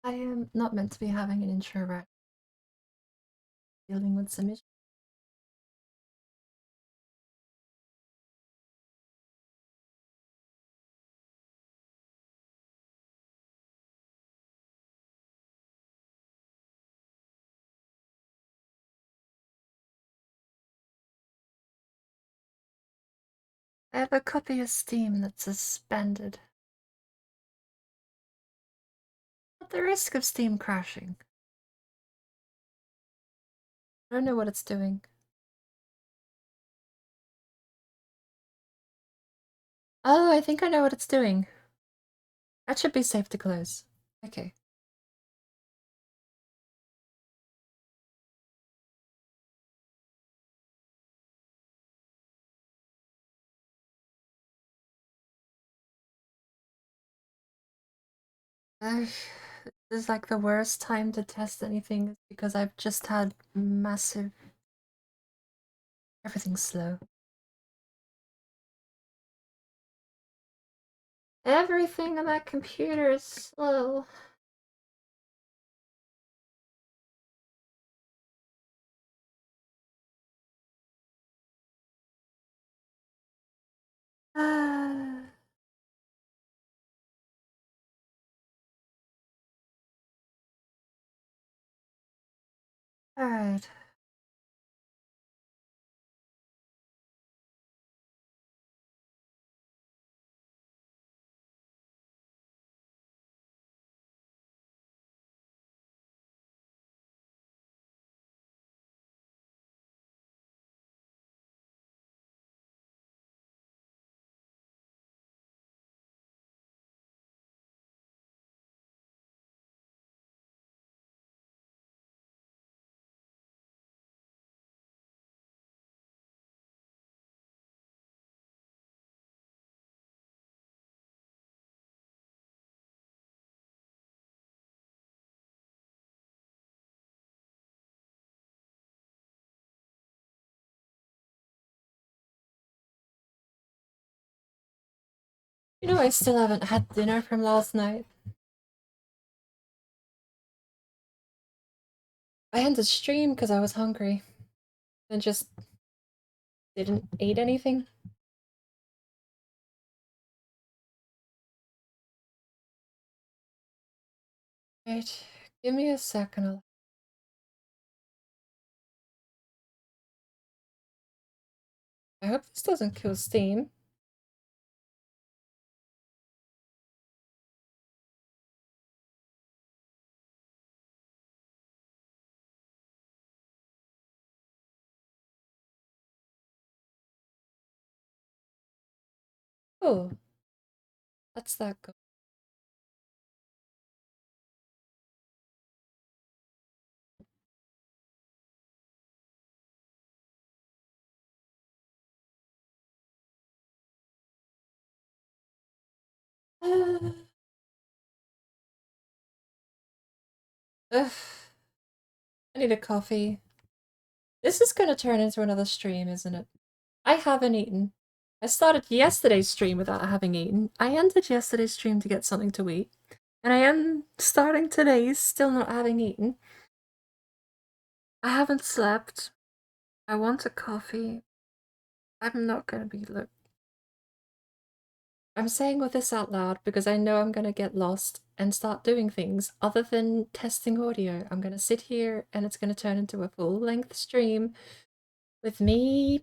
I am not meant to be having an introvert dealing with some issues. I have a copy of Steam that's suspended. At the risk of Steam crashing. I don't know what it's doing. Oh, I think I know what it's doing. That should be safe to close. Okay. This is like the worst time to test anything because I've just had massive... Everything's slow. Everything on that computer is slow. Alright. You know, I still haven't had dinner from last night. I ended stream because I was hungry and just didn't eat anything. Wait, give me a second. I hope this doesn't kill Steam. Oh, that's that go. Ugh, I need a coffee. This is gonna turn into another stream, isn't it? I haven't eaten. I started yesterday's stream without having eaten. I ended yesterday's stream to get something to eat. And I am starting today's still not having eaten. I haven't slept. I want a coffee. I'm not gonna be look. I'm saying all this out loud because I know I'm gonna get lost and start doing things other than testing audio. I'm gonna sit here and it's gonna turn into a full-length stream with me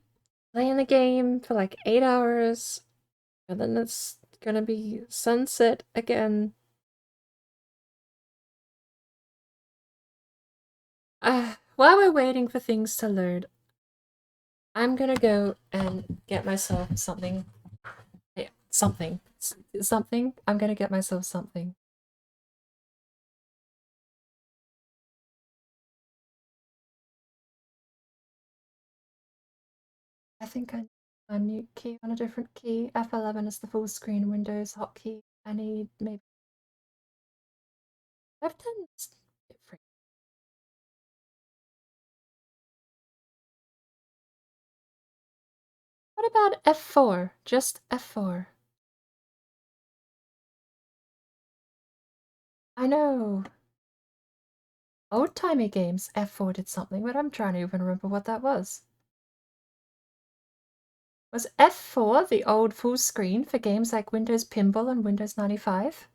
playing the game for like 8 hours, and then it's gonna be sunset again. While we're waiting for things to load, I'm gonna go and get myself something. Yeah, something. Something. I'm gonna get myself something. I think I a mute key on a different key. F11 is the full screen Windows hotkey. I need maybe I've done different. What about F4? Just F4. I know. Old-timey games. F4 did something, but I'm trying to even remember what that was. Was F4 the old full screen for games like Windows Pinball and Windows 95?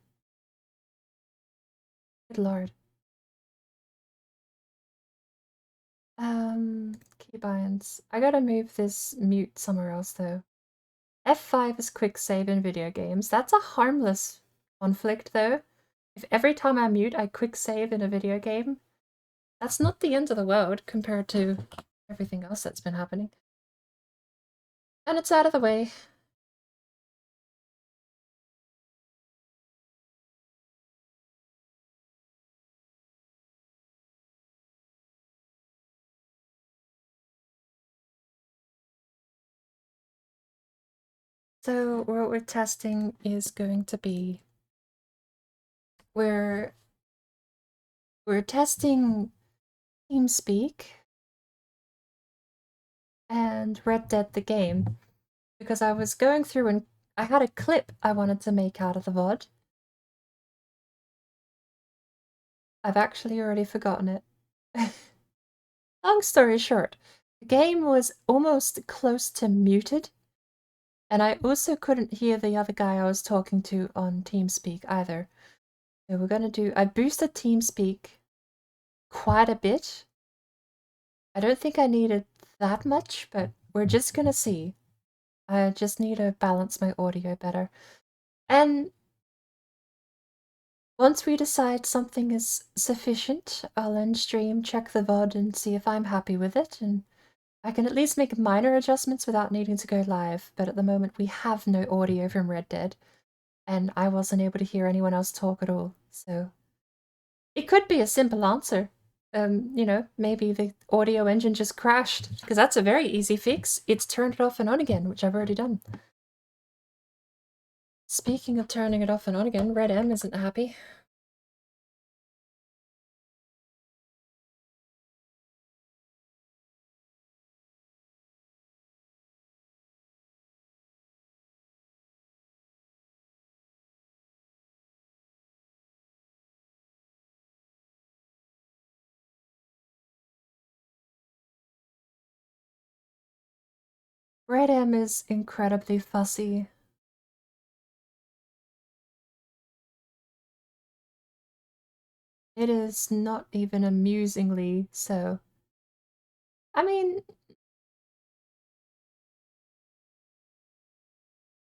Good lord. Keybinds. I gotta move this mute somewhere else though. F5 is quick save in video games. That's a harmless conflict though. If every time I mute I quick save in a video game, that's not the end of the world compared to everything else that's been happening. And it's out of the way. So what we're testing is going to be we're testing TeamSpeak and Red Dead the game because I was going through and I had a clip I wanted to make out of the VOD. I've actually already forgotten it. Long story short, the game was almost close to muted, and I also couldn't hear the other guy I was talking to on TeamSpeak either. So we're gonna do, I boosted TeamSpeak quite a bit. I don't think I needed that much, but we're just gonna see. I just need to balance my audio better. And once we decide something is sufficient, I'll end stream, check the VOD, and see if I'm happy with it, and I can at least make minor adjustments without needing to go live, but at the moment we have no audio from Red Dead, and I wasn't able to hear anyone else talk at all, so... It could be a simple answer. You know, maybe the audio engine just crashed, because that's a very easy fix. It's turned it off and on again, which I've already done. Speaking of turning it off and on again, Red M isn't happy. Red M is incredibly fussy. It is not even amusingly so. I mean...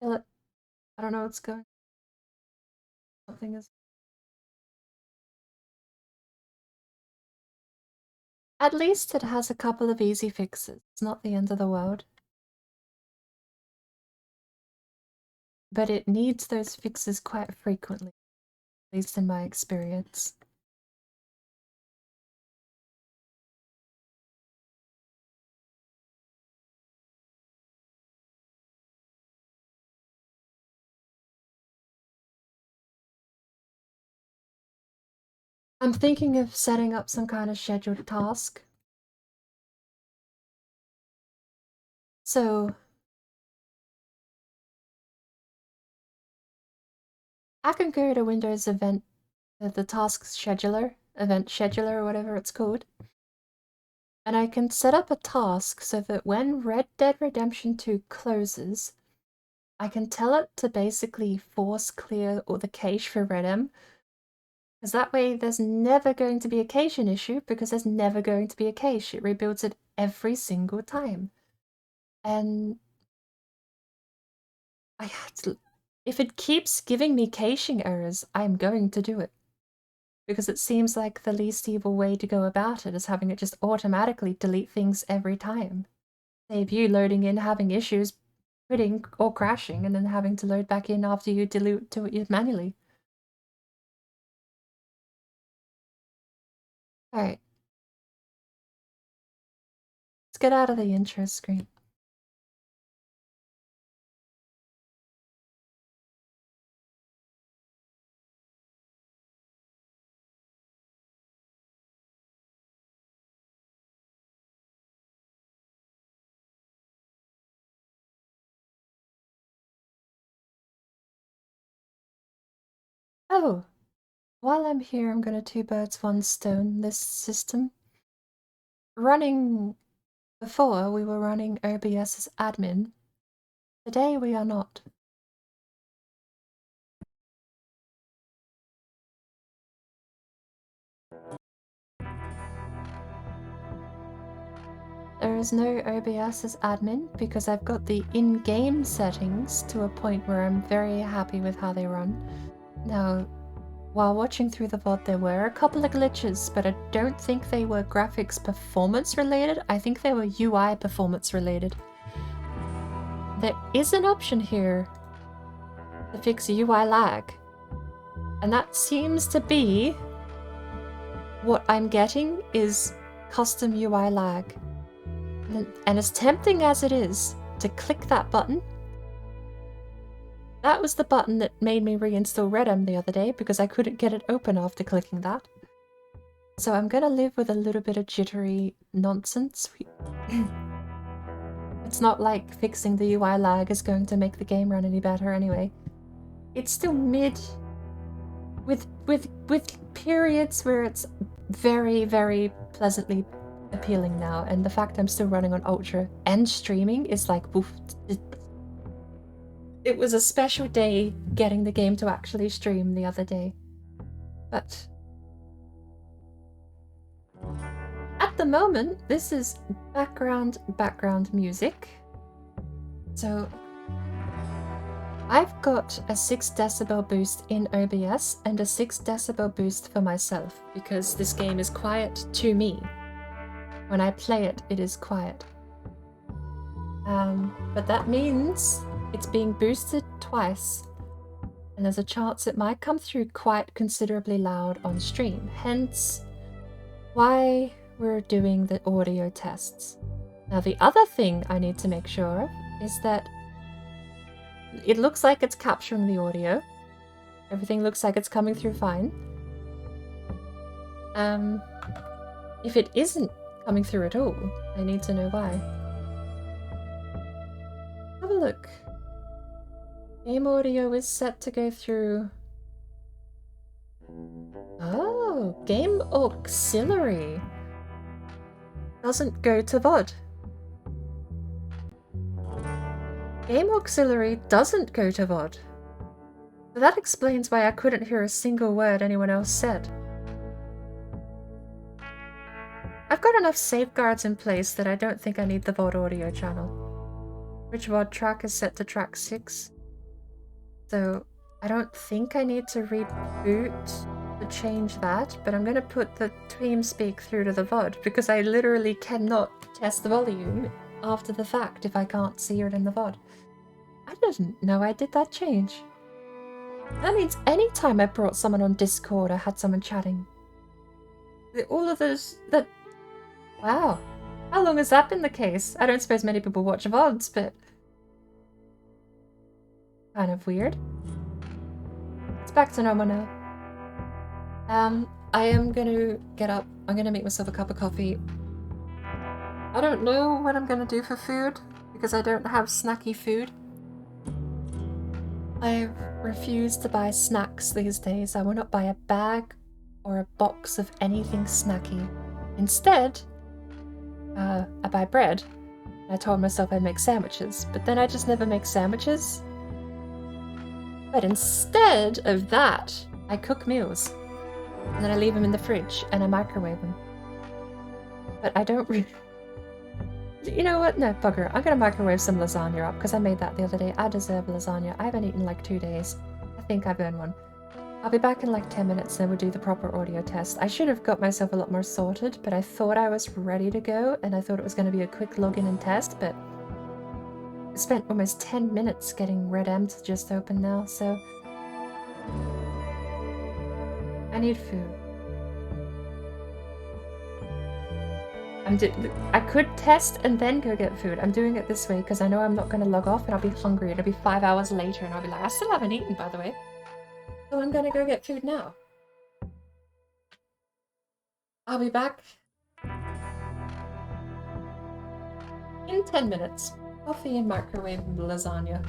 I don't know what's going... Something is... At least it has a couple of easy fixes. It's not the end of the world. But it needs those fixes quite frequently, at least in my experience. I'm thinking of setting up some kind of scheduled task. So I can go to Windows event, the task scheduler, event scheduler or whatever it's called. And I can set up a task so that when Red Dead Redemption 2 closes, I can tell it to basically force clear all the cache for RedM. Because that way there's never going to be a cache issue because there's never going to be a cache. It rebuilds it every single time. And I had to... If it keeps giving me caching errors, I'm going to do it. Because it seems like the least evil way to go about it is having it just automatically delete things every time. Save you loading in, having issues, quitting or crashing, and then having to load back in after you do it manually. Alright. Let's get out of the intro screen. Oh, while I'm here, I'm gonna two birds, one stone this system. Running before, we were running OBS as admin. Today, we are not. There is no OBS as admin because I've got the in-game settings to a point where I'm very happy with how they run. Now, while watching through the VOD, there were a couple of glitches, but I don't think they were graphics performance related. I think they were UI performance related. There is an option here to fix UI lag, and that seems to be what I'm getting is custom UI lag. And as tempting as it is to click that button, that was the button that made me reinstall Redem the other day because I couldn't get it open after clicking that. So I'm gonna live with a little bit of jittery nonsense. It's not like fixing the UI lag is going to make the game run any better anyway. It's still mid with periods where it's very, very pleasantly appealing now, and the fact I'm still running on Ultra and streaming is like, woof. It was a special day getting the game to actually stream the other day. But at the moment, this is background music. So I've got a 6 decibel boost in OBS and a 6 decibel boost for myself because this game is quiet to me. When I play it, it is quiet. But that means it's being boosted twice, and there's a chance it might come through quite considerably loud on stream, hence why we're doing the audio tests. Now the other thing I need to make sure of is that it looks like it's capturing the audio. Everything looks like it's coming through fine. If it isn't coming through at all, I need to know why. Have a look. Game audio is set to go through... Oh, game auxiliary doesn't go to VOD. Game auxiliary doesn't go to VOD. So that explains why I couldn't hear a single word anyone else said. I've got enough safeguards in place that I don't think I need the VOD audio channel. Which VOD track is set to track 6. So I don't think I need to reboot to change that, but I'm going to put the TeamSpeak through to the VOD because I literally cannot test the volume after the fact if I can't see it in the VOD. I didn't know I did that change. That means anytime I brought someone on Discord or had someone chatting. All of those... Wow. How long has that been the case? I don't suppose many people watch VODs, but... kind of weird. It's back to normal now. I am gonna get up. I'm gonna make myself a cup of coffee. I don't know what I'm gonna do for food, because I don't have snacky food. I refuse to buy snacks these days. I will not buy a bag or a box of anything snacky. Instead, I buy bread. I told myself I'd make sandwiches, but then I just never make sandwiches. But instead of that, I cook meals. And then I leave them in the fridge and I microwave them. But I don't really... You know what? No, bugger. I'm gonna microwave some lasagna up because I made that the other day. I deserve lasagna. I haven't eaten in like 2 days. I think I've earned one. I'll be back in like 10 minutes, then we'll do the proper audio test. I should have got myself a lot more sorted, but I thought I was ready to go, and I thought it was going to be a quick login and test, but I spent almost 10 minutes getting Redem to just open now, so... I need food. I could test and then go get food. I'm doing it this way because I know I'm not going to log off and I'll be hungry. It'll be 5 hours later and I'll be like, I still haven't eaten, by the way. So I'm gonna go get food now. I'll be back in 10 minutes. Coffee and microwave and lasagna.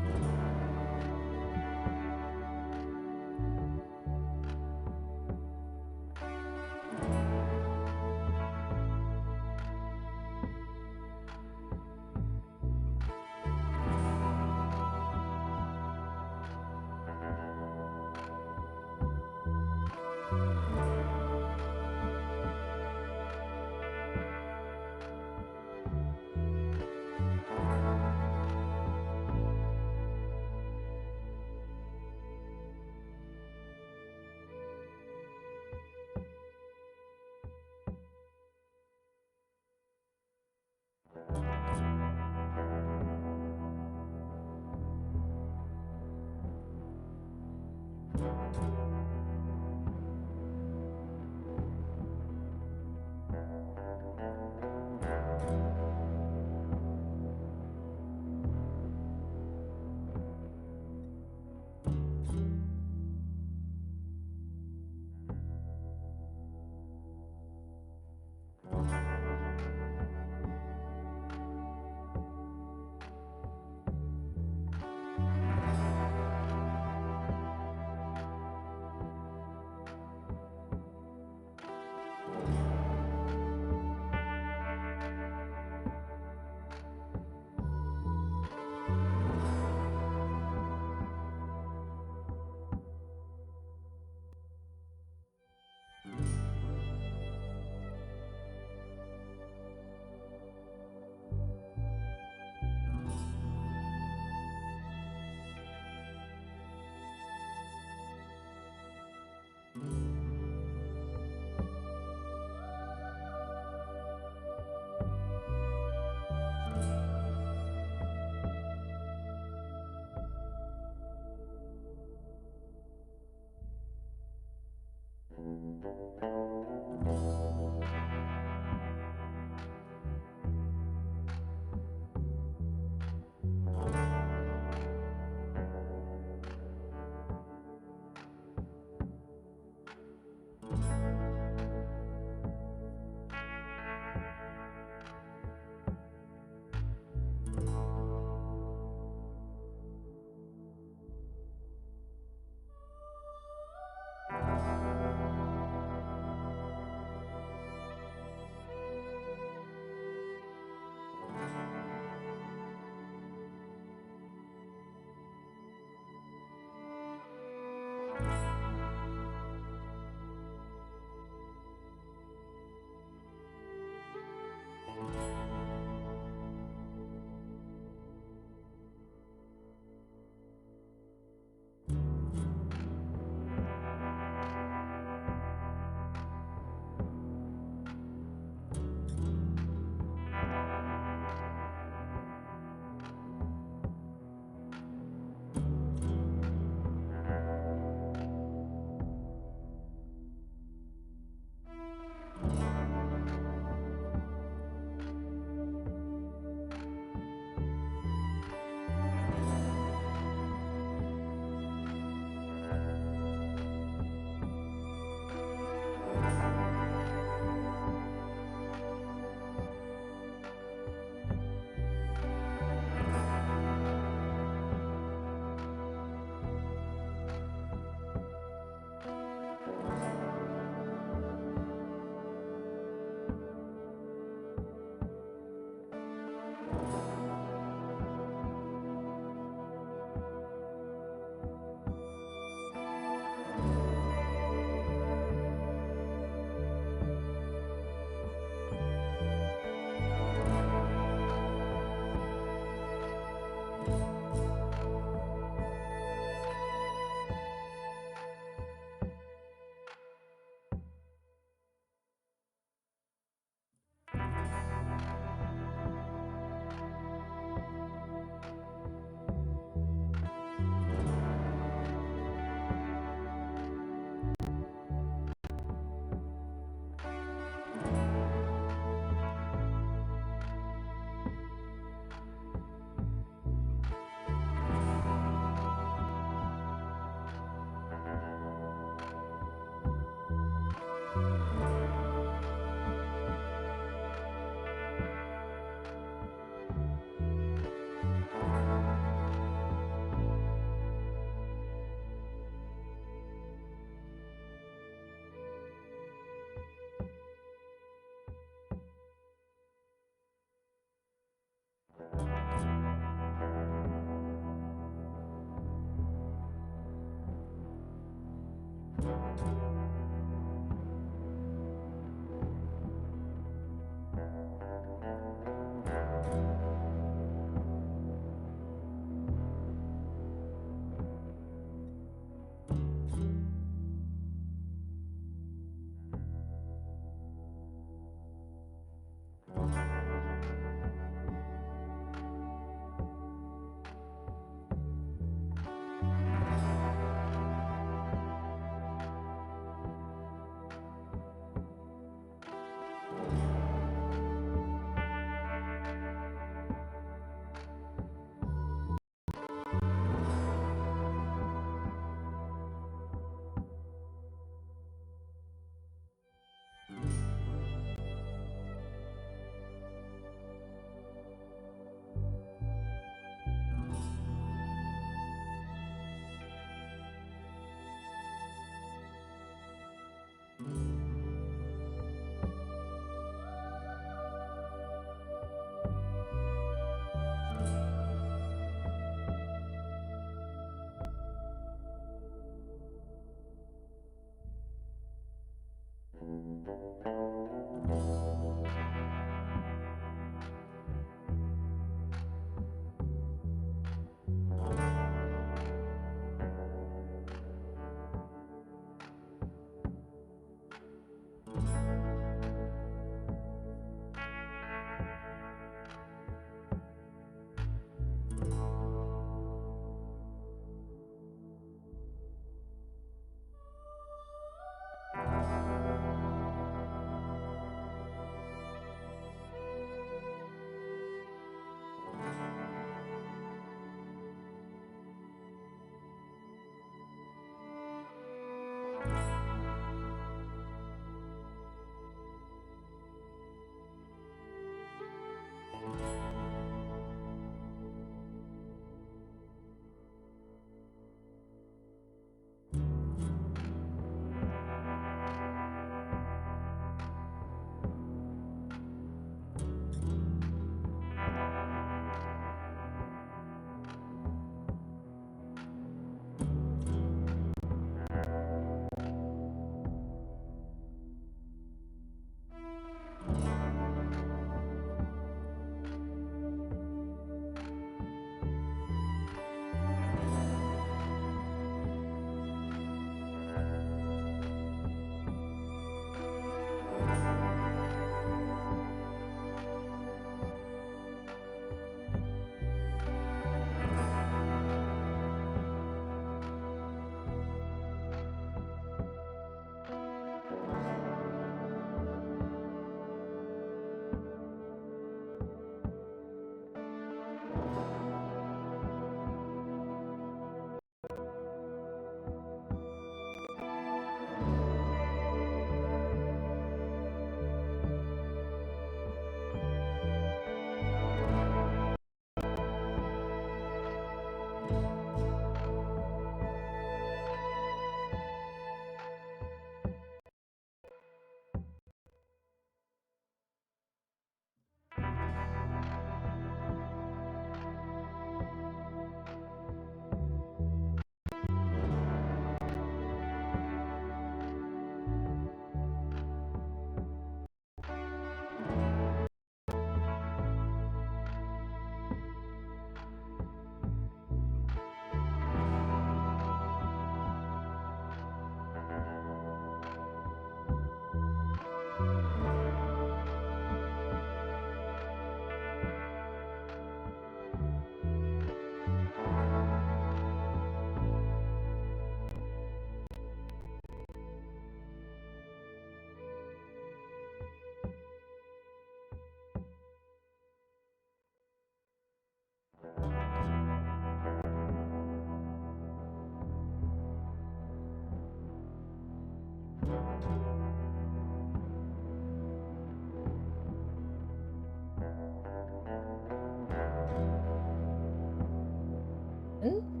Hmm?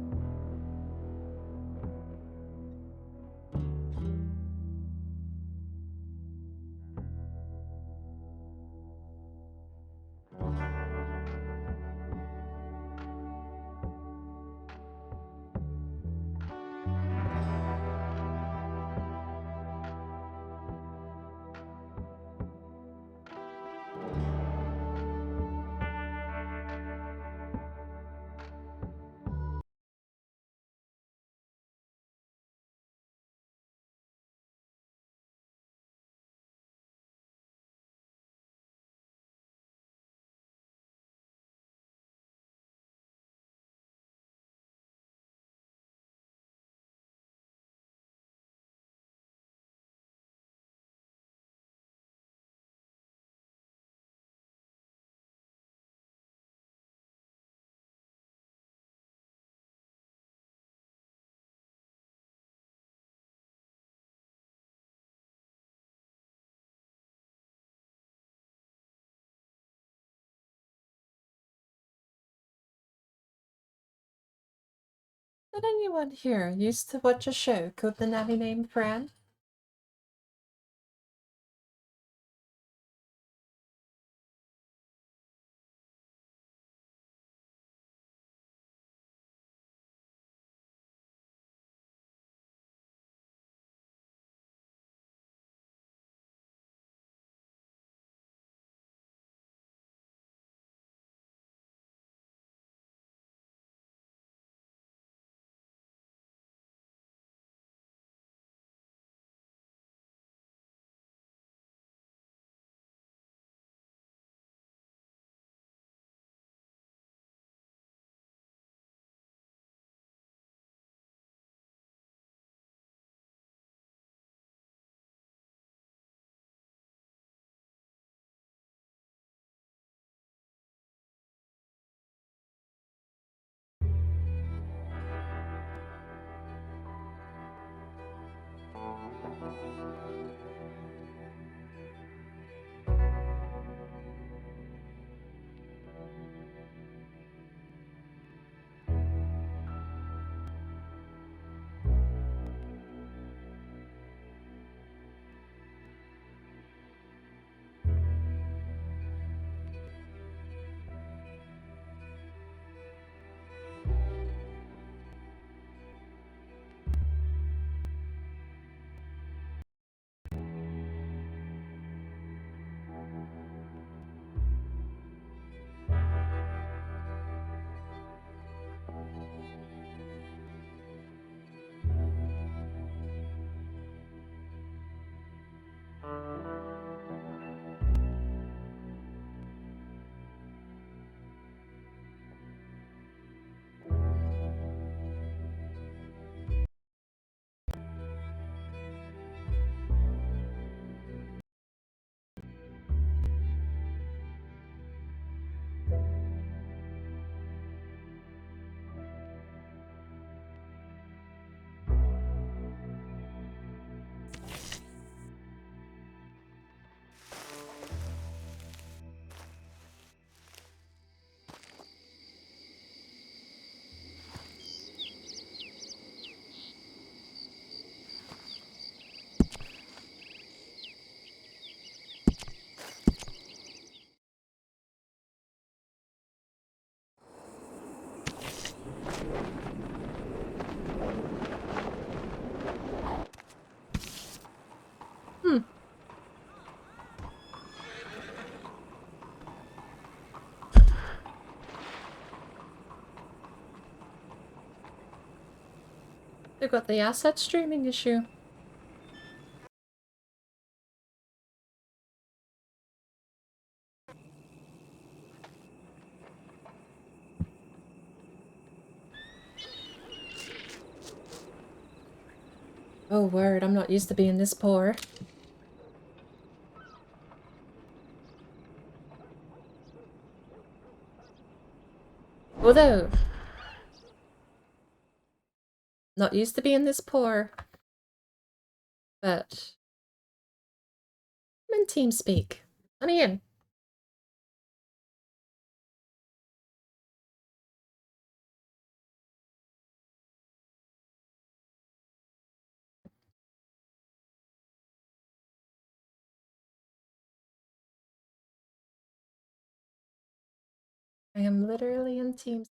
Did anyone here used to watch a show called The Nanny Named Fran? They've got the asset streaming issue. Oh word, I'm not used to being this poor. Although, not used to being this poor, but I'm in TeamSpeak. Let me in. I am literally in TeamSpeak.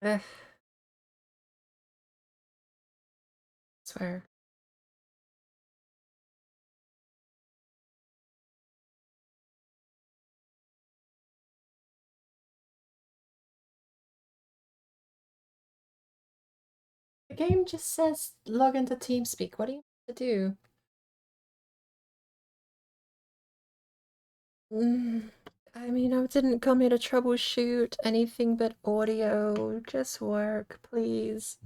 Ugh. Swear. The game just says log into TeamSpeak. What do you have to do? I mean, I didn't come here to troubleshoot anything but audio. Just work, please.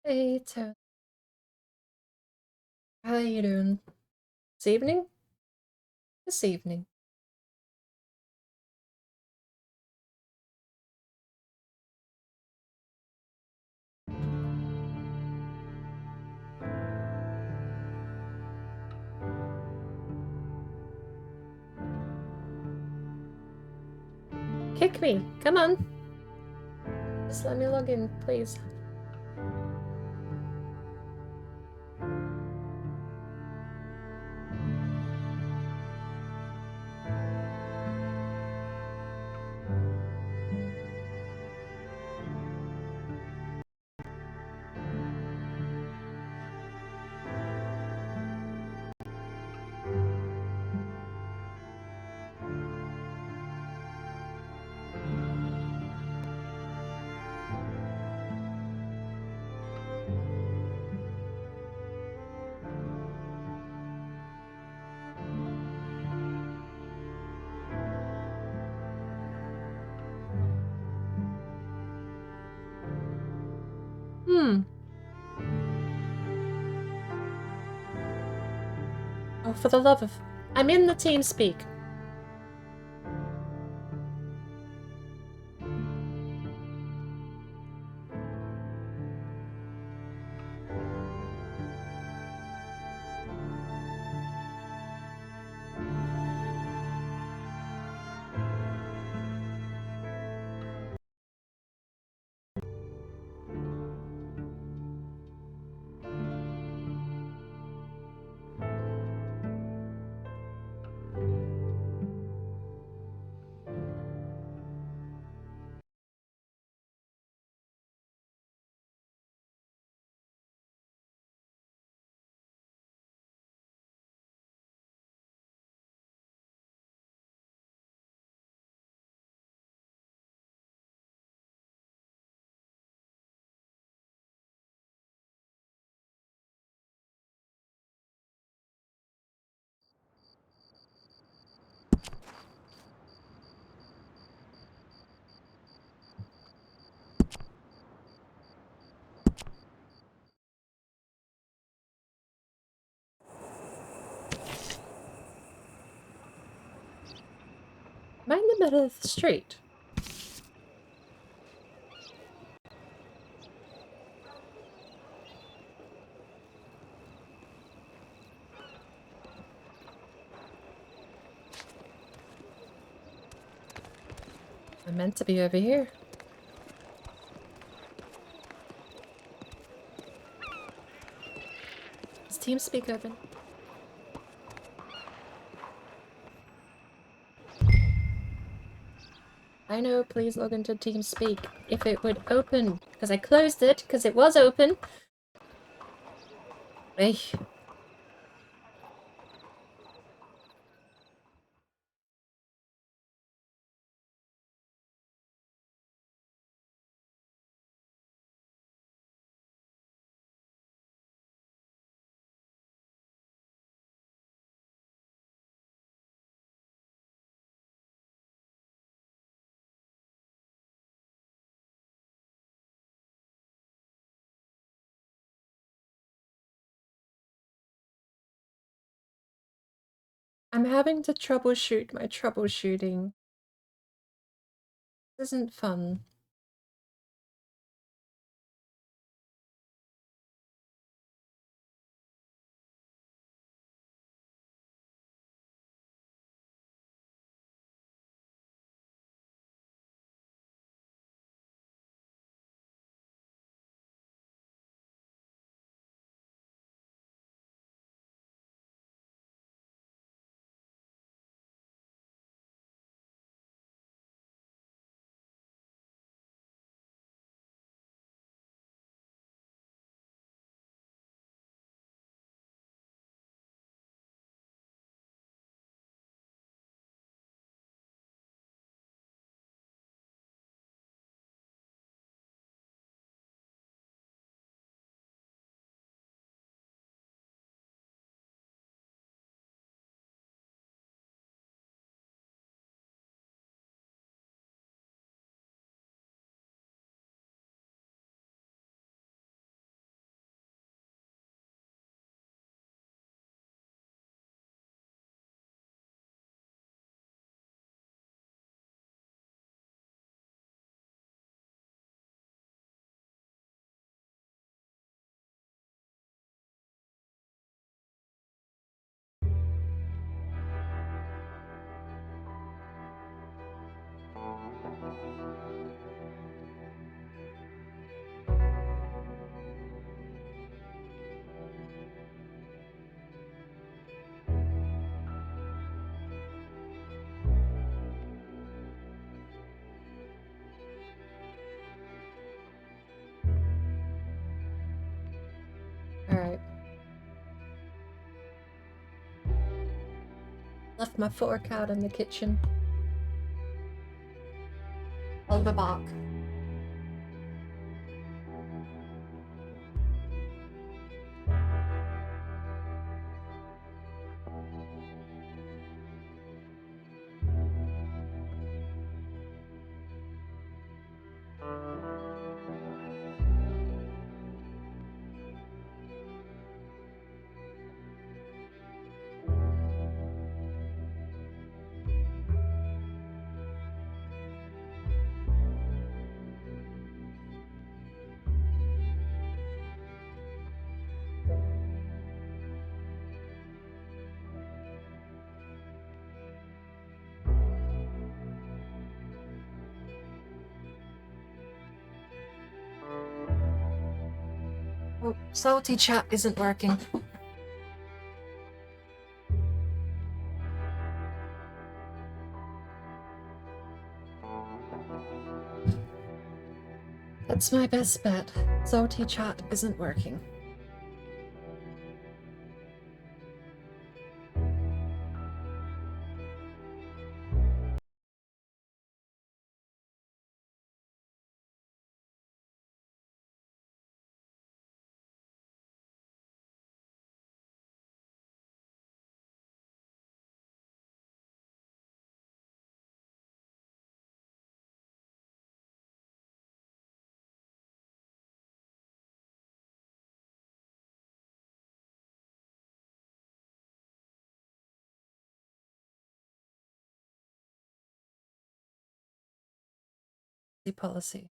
Hey, Toad. How you doing? This evening? This evening. Kick me. Come on. Just let me log in, please. Oh, for the love of... I'm in the TeamSpeak. the middle of the street. I'm meant to be over here. Is TeamSpeak open? I know, please log into TeamSpeak. If it would open. Because I closed it, because it was open. Hey. I'm having to troubleshoot my troubleshooting. This isn't fun. Alright. Left my fork out in the kitchen. I'll be back. Oh, salty chat isn't working. That's my best bet. Salty chat isn't working. privacy policy.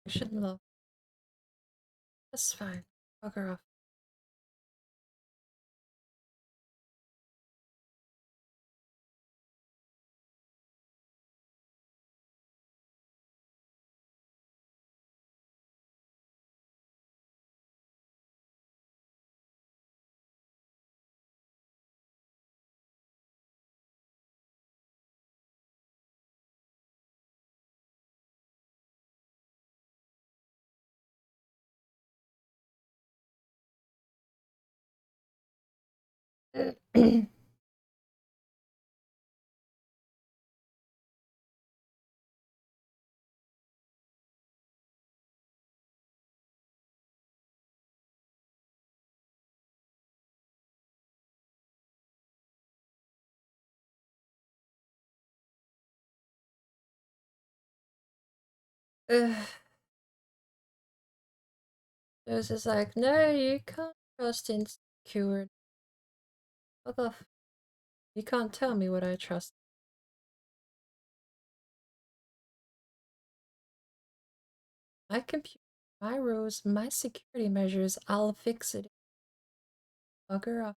I shouldn't love. That's fine. Bugger off. This is like, no, you can't trust insecure. What the you can't tell me what I trust. My computer, my rules, my security measures, I'll fix it. Bugger off.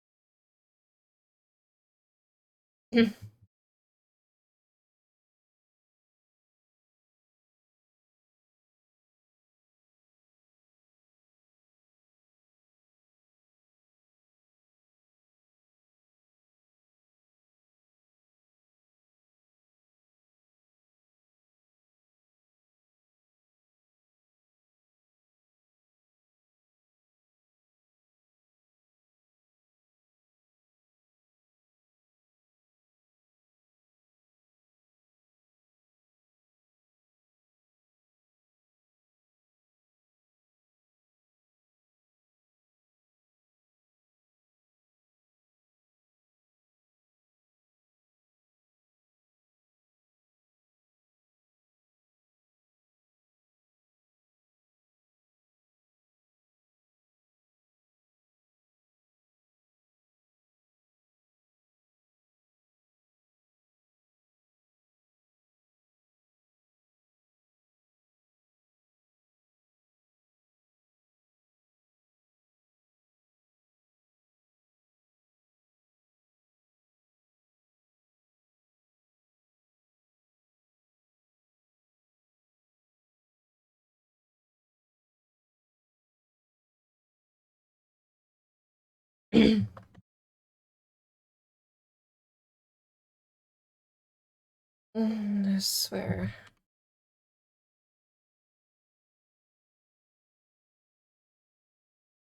I swear.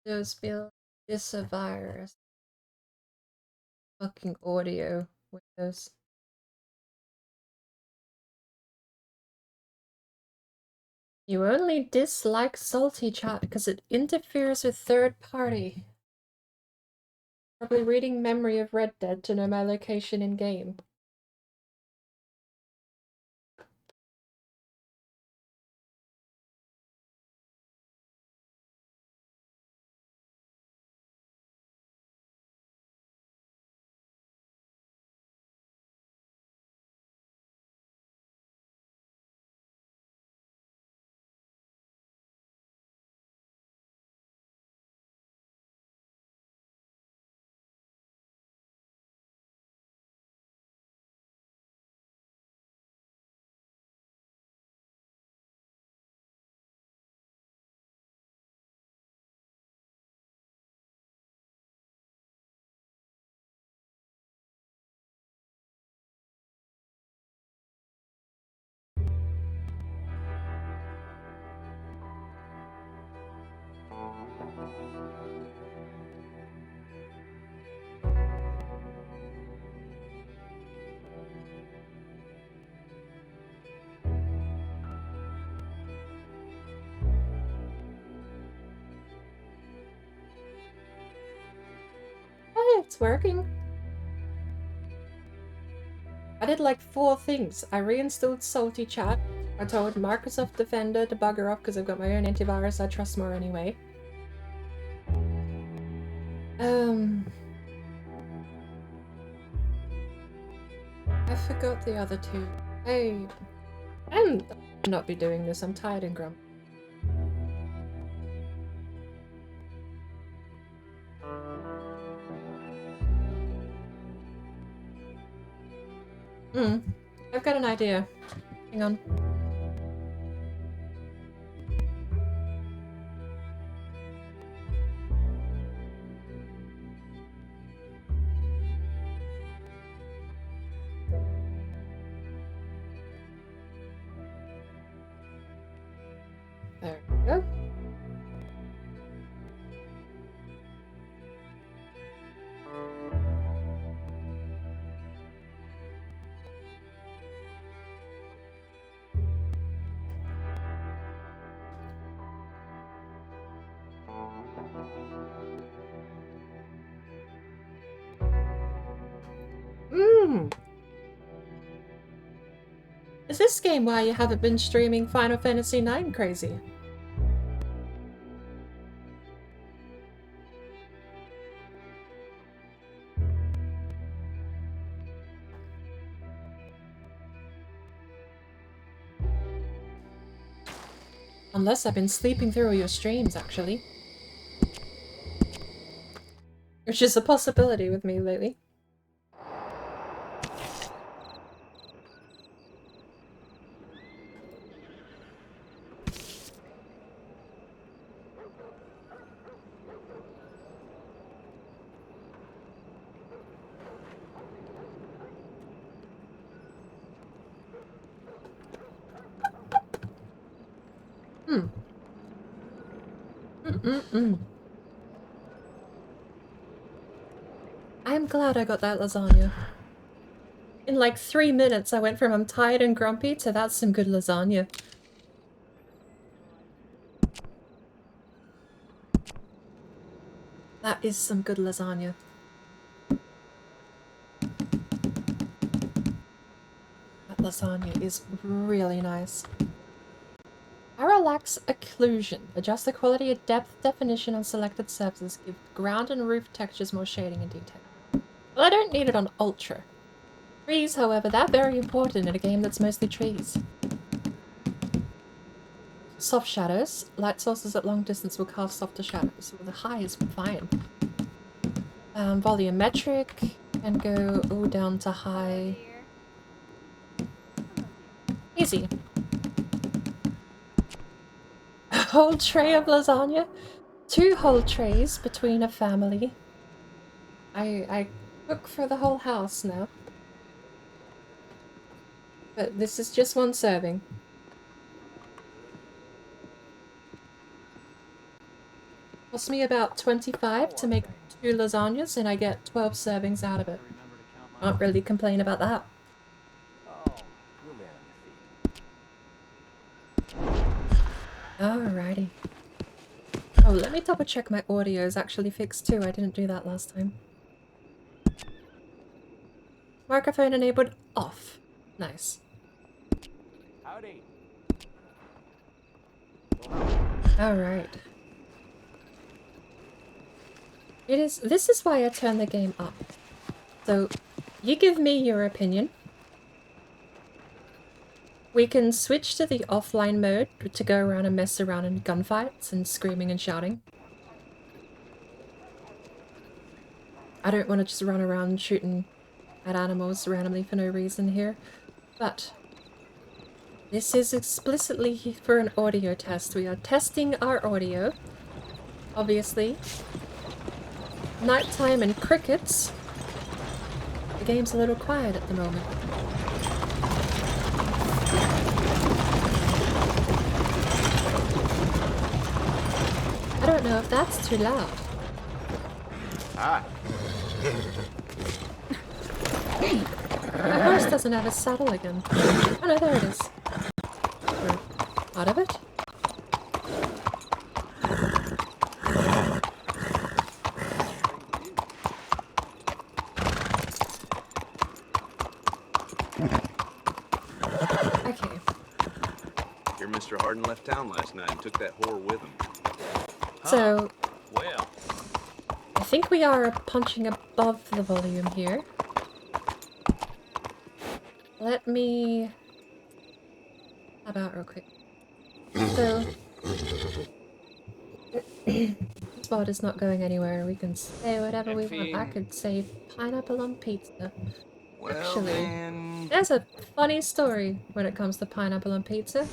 Those feel it's a virus. Fucking audio windows. You only dislike salty chat because it interferes with third party. Probably reading memory of Red Dead to know my location in game. It's working. I did like 4 things. I reinstalled Salty Chat. I told Microsoft Defender to bugger off because I've got my own antivirus I trust more anyway. I forgot the other 2. I'm not be doing this. I'm tired and grumpy. I've got an idea. Hang on. There we go. Is this game why you haven't been streaming Final Fantasy IX crazy? Unless I've been sleeping through all your streams, actually. Which is a possibility with me lately. I'm glad I got that lasagna. In like 3 minutes I went from I'm tired and grumpy to that's some good lasagna. That is some good lasagna. That lasagna is really nice. Parallax occlusion. Adjust the quality of depth definition on selected surfaces. Give ground and roof textures more shading and detail. Well, I don't need it on ultra. Trees, however, they're very important in a game that's mostly trees. Soft shadows. Light sources at long distance will cast softer shadows. So the high is fine. Volumetric. And go all down to high. Easy. A whole tray of lasagna? 2 whole trays between a family. I cook for the whole house now. But this is just 1 serving. Cost me about 25 to make 2 lasagnas and I get 12 servings out of it. Can't really complain about that. Alrighty. Oh, let me double check my audio is actually fixed too. I didn't do that last time. Microphone enabled off. Nice. Howdy. Alright. This is why I turn the game up. So, you give me your opinion. We can switch to the offline mode to go around and mess around in gunfights and screaming and shouting. I don't want to just run around shooting at animals randomly for no reason here, but this is explicitly for an audio test. We are testing our audio, obviously. Nighttime and crickets. The game's a little quiet at the moment. I don't know if that's too loud. Ah. My horse doesn't have a saddle again. Oh no, there it is. Or out of it? Mr. Harden left town last night and took that whore with him. So, Well, I think we are punching above the volume here. Let me... How about real quick? So... this VOD is not going anywhere. We can say whatever we want. I could say pineapple on pizza. Well, Actually, then... there's a funny story when it comes to pineapple on pizza.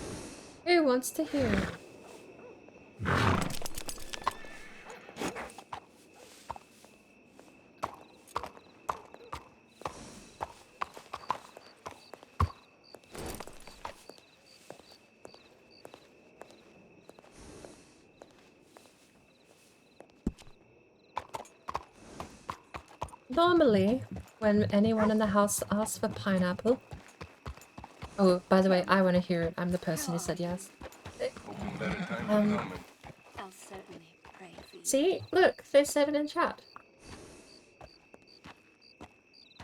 Who wants to hear it? Normally, when anyone in the house asks for pineapple... Oh, by the way, I want to hear it. I'm the person who said yes. I'll certainly pray for you. See? Look, they said it in chat.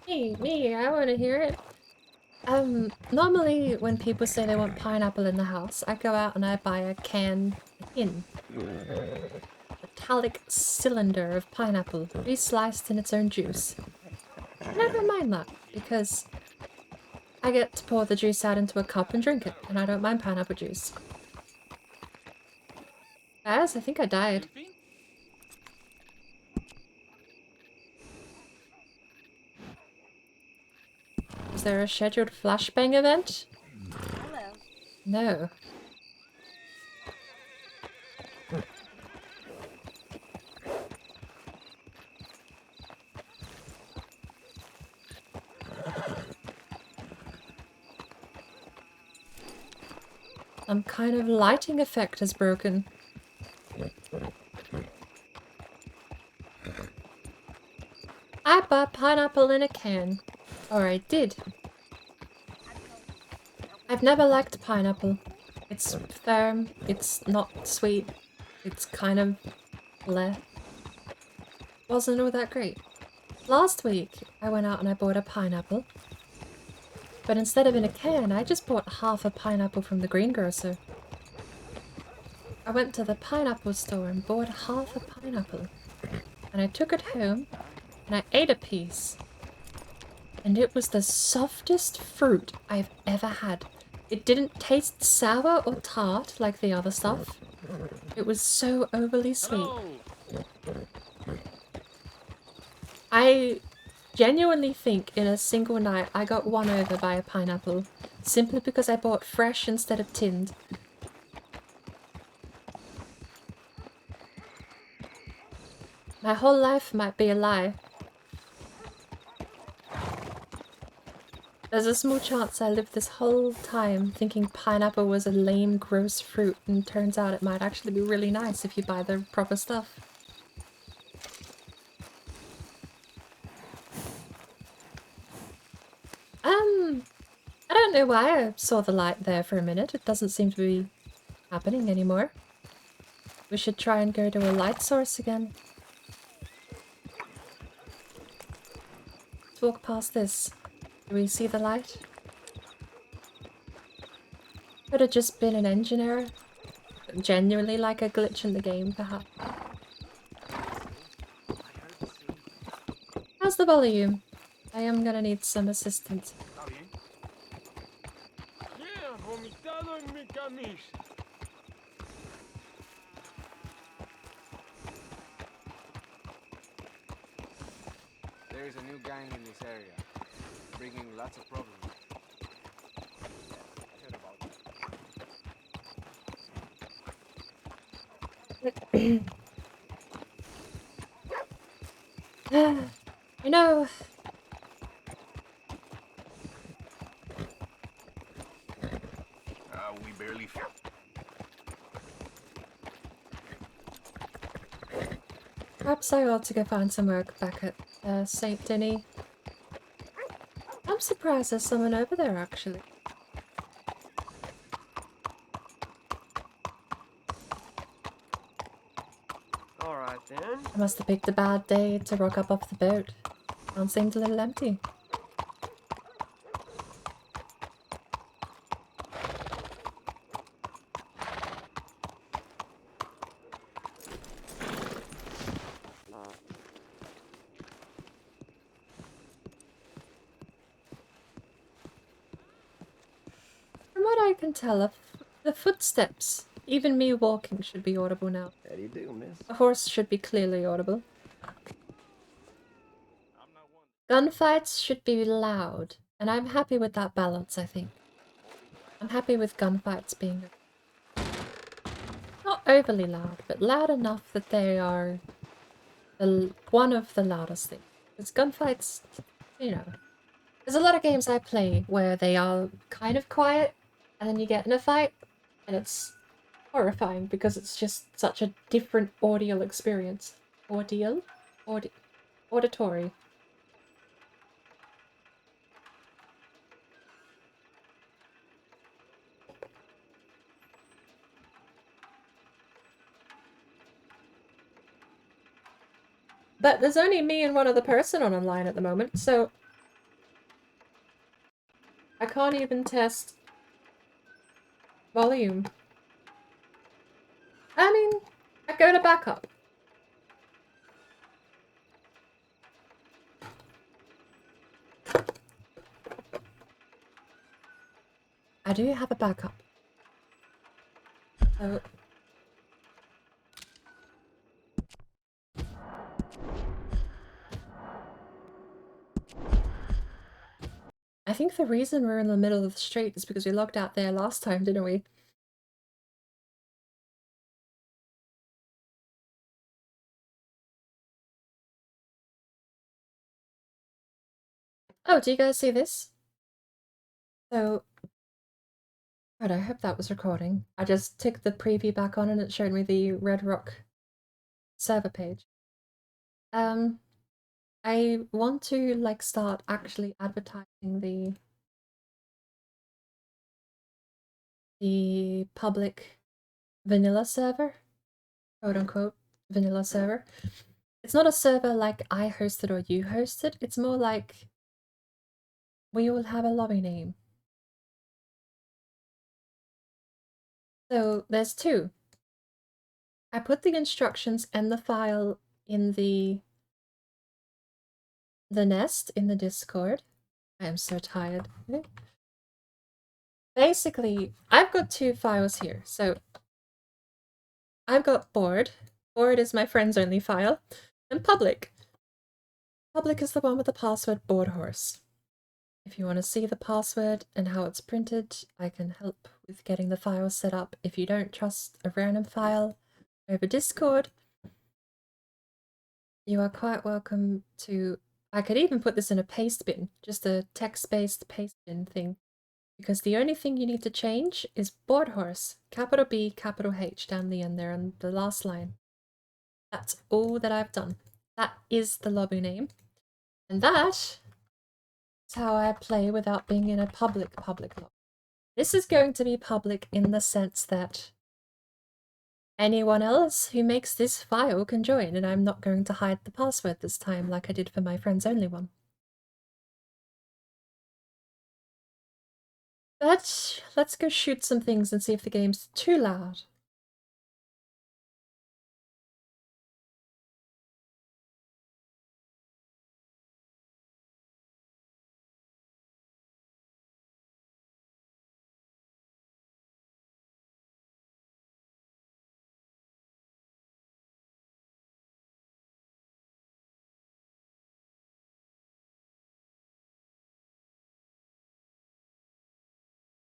Me, I want to hear it. Normally when people say they want pineapple in the house, I go out and I buy a metallic cylinder of pineapple, re-sliced in its own juice. Never mind that, because I get to pour the juice out into a cup and drink it, and I don't mind pineapple juice. Guys, I think I died. Is there a scheduled flashbang event? Hello. No. Some kind of lighting effect is broken. I bought pineapple in a can. Or I did. I've never liked pineapple. It's firm, it's not sweet, it's kind of bleh. Wasn't all that great. Last week, I went out and I bought a pineapple. But instead of in a can, I just bought half a pineapple from the greengrocer. I went to the pineapple store and bought half a pineapple. And I took it home, and I ate a piece. And it was the softest fruit I've ever had. It didn't taste sour or tart like the other stuff. It was so overly sweet. I genuinely think in a single night I got won over by a pineapple, simply because I bought fresh instead of tinned. My whole life might be a lie. There's a small chance I lived this whole time thinking pineapple was a lame, gross fruit, and turns out it might actually be really nice if you buy the proper stuff. I don't know why I saw the light there for a minute. It doesn't seem to be happening anymore. We should try and go to a light source again. Let's walk past this. Do we see the light? Could have just been an engine error. Genuinely like a glitch in the game, perhaps. How's the volume? I am gonna need some assistance. there is a new gang in this area, bringing lots of problems. I heard about that. You know, We barely... perhaps I ought to go find some work back at St. Denis. I'm surprised there's someone over there, actually. Alright then. I must have picked a bad day to rock up off the boat. Town seemed a little empty. can tell the footsteps. Even me walking should be audible now. How do you do, miss? A horse should be clearly audible. Gunfights should be loud, and I'm happy with that balance, I think. I'm happy with gunfights being not overly loud, but loud enough that they are one of the loudest things. Because gunfights, you know, there's a lot of games I play where they are kind of quiet, and then you get in a fight, and it's horrifying because it's just such a different audio experience. Auditory. But there's only me and one other person on online at the moment, so I can't even test volume. I mean, I go to backup. I do have a backup. So I think the reason we're in the middle of the street is because we logged out there last time, didn't we? Oh, do you guys see this? So, God, I hope that was recording. I just took the preview back on and it showed me the Red Rock server page. I want to like start actually advertising the public vanilla server, quote unquote vanilla server. It's not a server like I hosted or you hosted. It's more like we all have a lobby name. So there's two. I put the instructions and the file in the nest in the Discord. I am so tired. Basically, I've got two files here. So I've got board. Board is my friends only file. And public. Public is the one with the password board horse. If you want to see the password and how it's printed, I can help with getting the file set up. If you don't trust a random file over Discord, you are quite welcome to... I could even put this in a paste bin, just a text-based paste bin thing, because the only thing you need to change is board horse, capital B, capital H down the end there on the last line. That's all that I've done. That is the lobby name. And that is how I play without being in a public lobby. This is going to be public in the sense that anyone else who makes this file can join, and I'm not going to hide the password this time like I did for my friends only one. But let's go shoot some things and see if the game's too loud.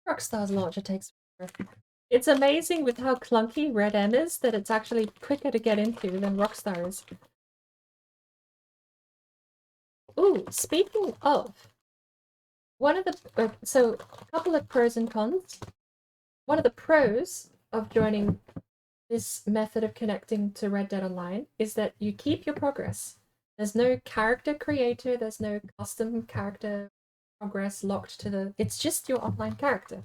Rockstar's launcher takes forever. It's amazing with how clunky Red M is that it's actually quicker to get into than Rockstar is. Ooh, speaking of, one of the so a couple of pros and cons. One of the pros of joining this method of connecting to Red Dead Online is that you keep your progress. There's no character creator, there's no custom character progress locked to the... It's just your online character.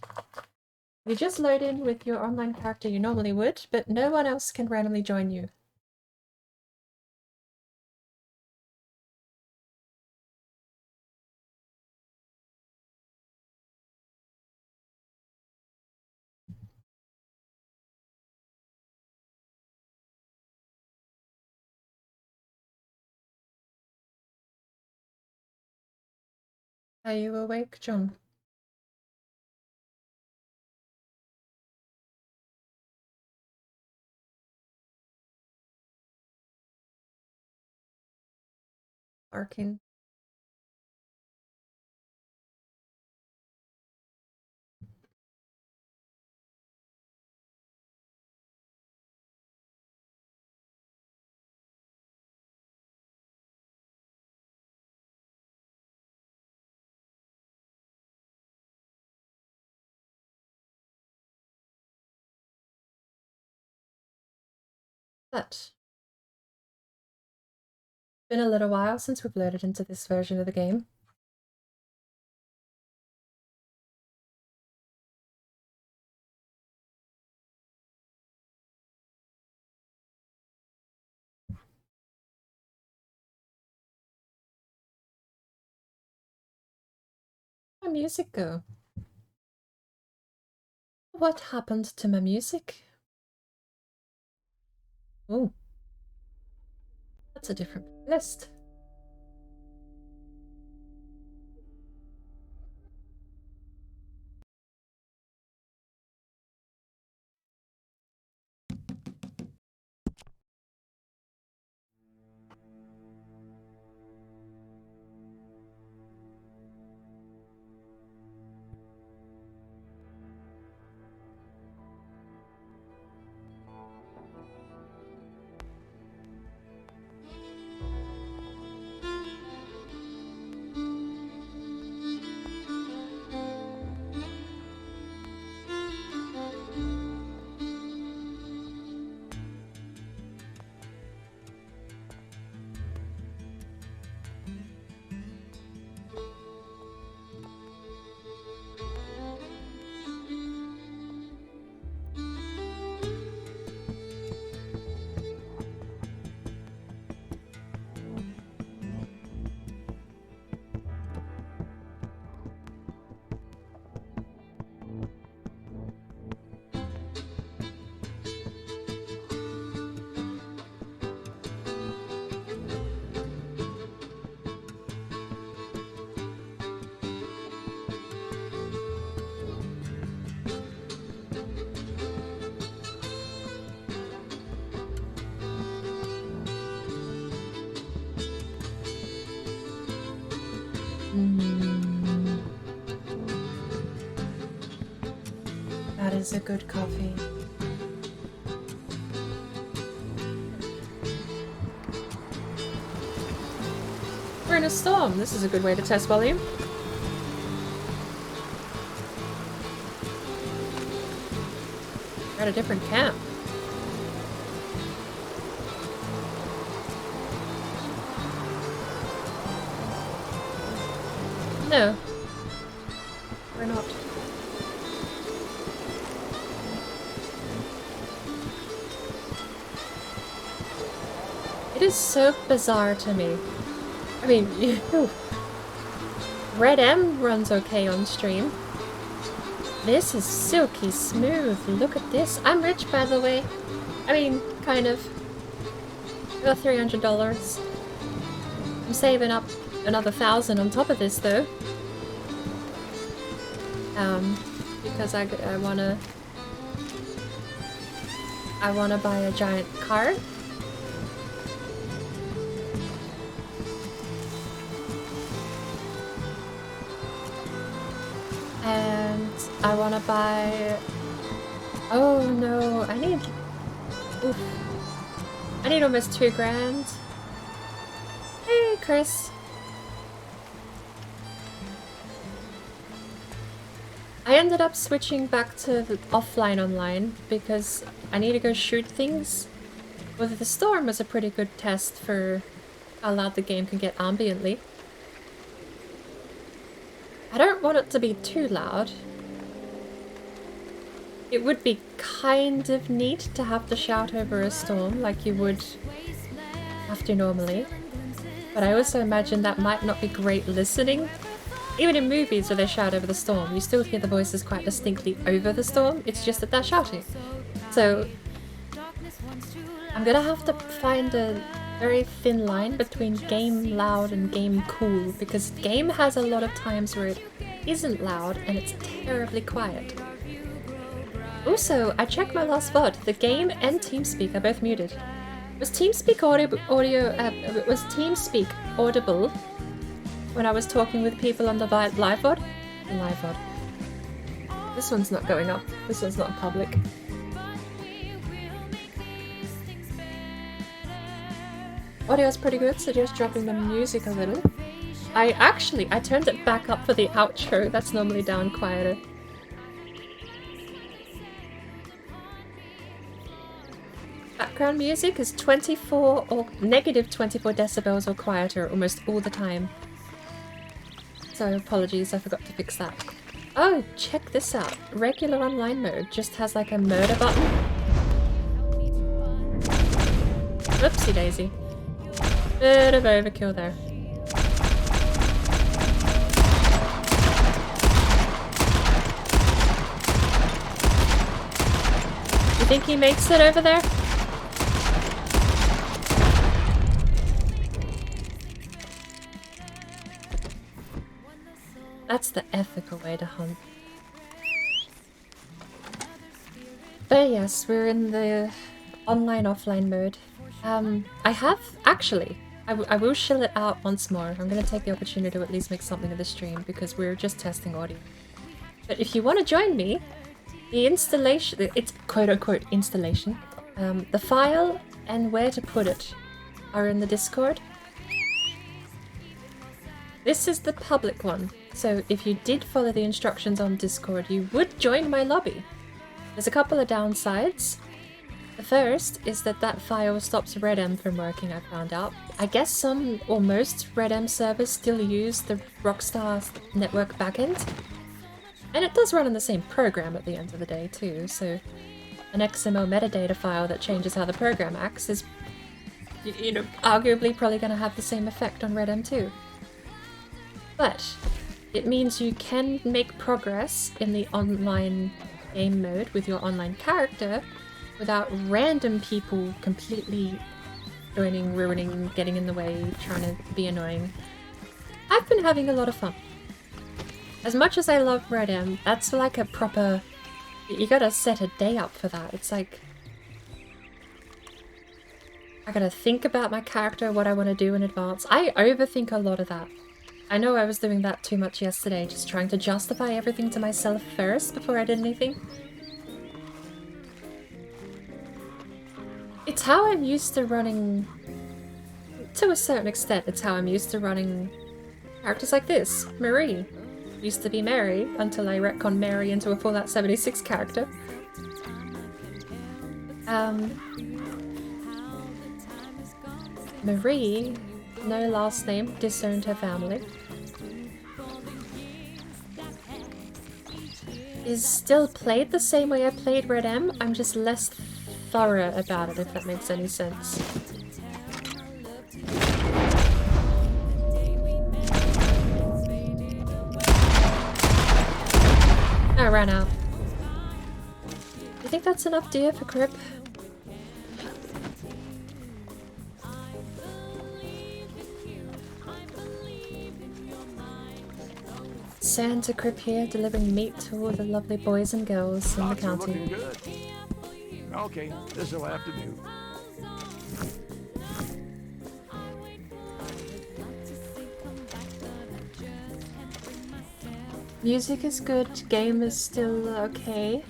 You just load in with your online character you normally would, but no one else can randomly join you. Are you awake, John? Barking. But been a little while since we've loaded into this version of the game. Where'd my music go? What happened to my music? Oh, that's a different list. That is a good coffee. We're in a storm. This is a good way to test volume. We're at a different camp. No. We're not. It is so bizarre to me. I mean, Red M runs okay on stream. This is silky smooth. Look at this. I'm rich, by the way. I mean, kind of. I got $300. I'm saving up another 1,000 on top of this, though. Because I wanna buy a giant car. And I wanna buy... Oh no, I need... Oof. I need almost 2 grand. Hey, Chris. I ended up switching back to the offline online because I need to go shoot things. Well, the storm was a pretty good test for how loud the game can get ambiently. I don't want it to be too loud. It would be kind of neat to have to shout over a storm like you would have to normally. But I also imagine that might not be great listening. Even in movies where they shout over the storm, you still hear the voices quite distinctly over the storm, it's just that they're shouting. So I'm gonna have to find a very thin line between game loud and game cool, because game has a lot of times where it isn't loud and it's terribly quiet. Also, I checked my last VOD, the game and TeamSpeak are both muted. Was TeamSpeak was TeamSpeak audible when I was talking with people on the live VOD? The live VOD. This one's not going up. This one's not public. Audio's pretty good, so just dropping the music a little. I turned it back up for the outro. That's normally down quieter. Background music is 24 or negative 24 decibels or quieter almost all the time. So apologies, I forgot to fix that. Oh, check this out. Regular online mode just has like a murder button. Oopsie daisy. Bit of overkill there. You think he makes it over there? That's the ethical way to hunt. But yes, we're in the online-offline mode. I have, actually, I will shill it out once more. I'm going to take the opportunity to at least make something of the stream because we're just testing audio. But if you want to join me, the installation, it's quote-unquote installation, the file and where to put it are in the Discord. This is the public one, so if you did follow the instructions on Discord, you would join my lobby. There's a couple of downsides. The first is that file stops RedM from working, I found out. I guess some or most RedM servers still use the Rockstar network backend. And it does run on the same program at the end of the day too, so an XML metadata file that changes how the program acts is, you know, arguably probably going to have the same effect on RedM too. But it means you can make progress in the online game mode with your online character without random people completely joining, ruining, getting in the way, trying to be annoying. I've been having a lot of fun. As much as I love RedM, that's like a proper... You gotta set a day up for that. It's like... I gotta think about my character, what I want to do in advance. I overthink a lot of that. I know I was doing that too much yesterday, just trying to justify everything to myself first before I did anything. It's how I'm used to running... To a certain extent, it's how I'm used to running characters like this. Marie. Used to be Mary, until I retconned Mary into a Fallout 76 character. Marie, no last name, disowned her family. Is still played the same way I played RedM, I'm just less thorough about it, if that makes any sense. I ran out. Do you think that's enough deer for Crip? Santa Crip here, delivering meat to all the lovely boys and girls in the county. Looking good. Okay, this'll have to do. Music is good, game is still okay.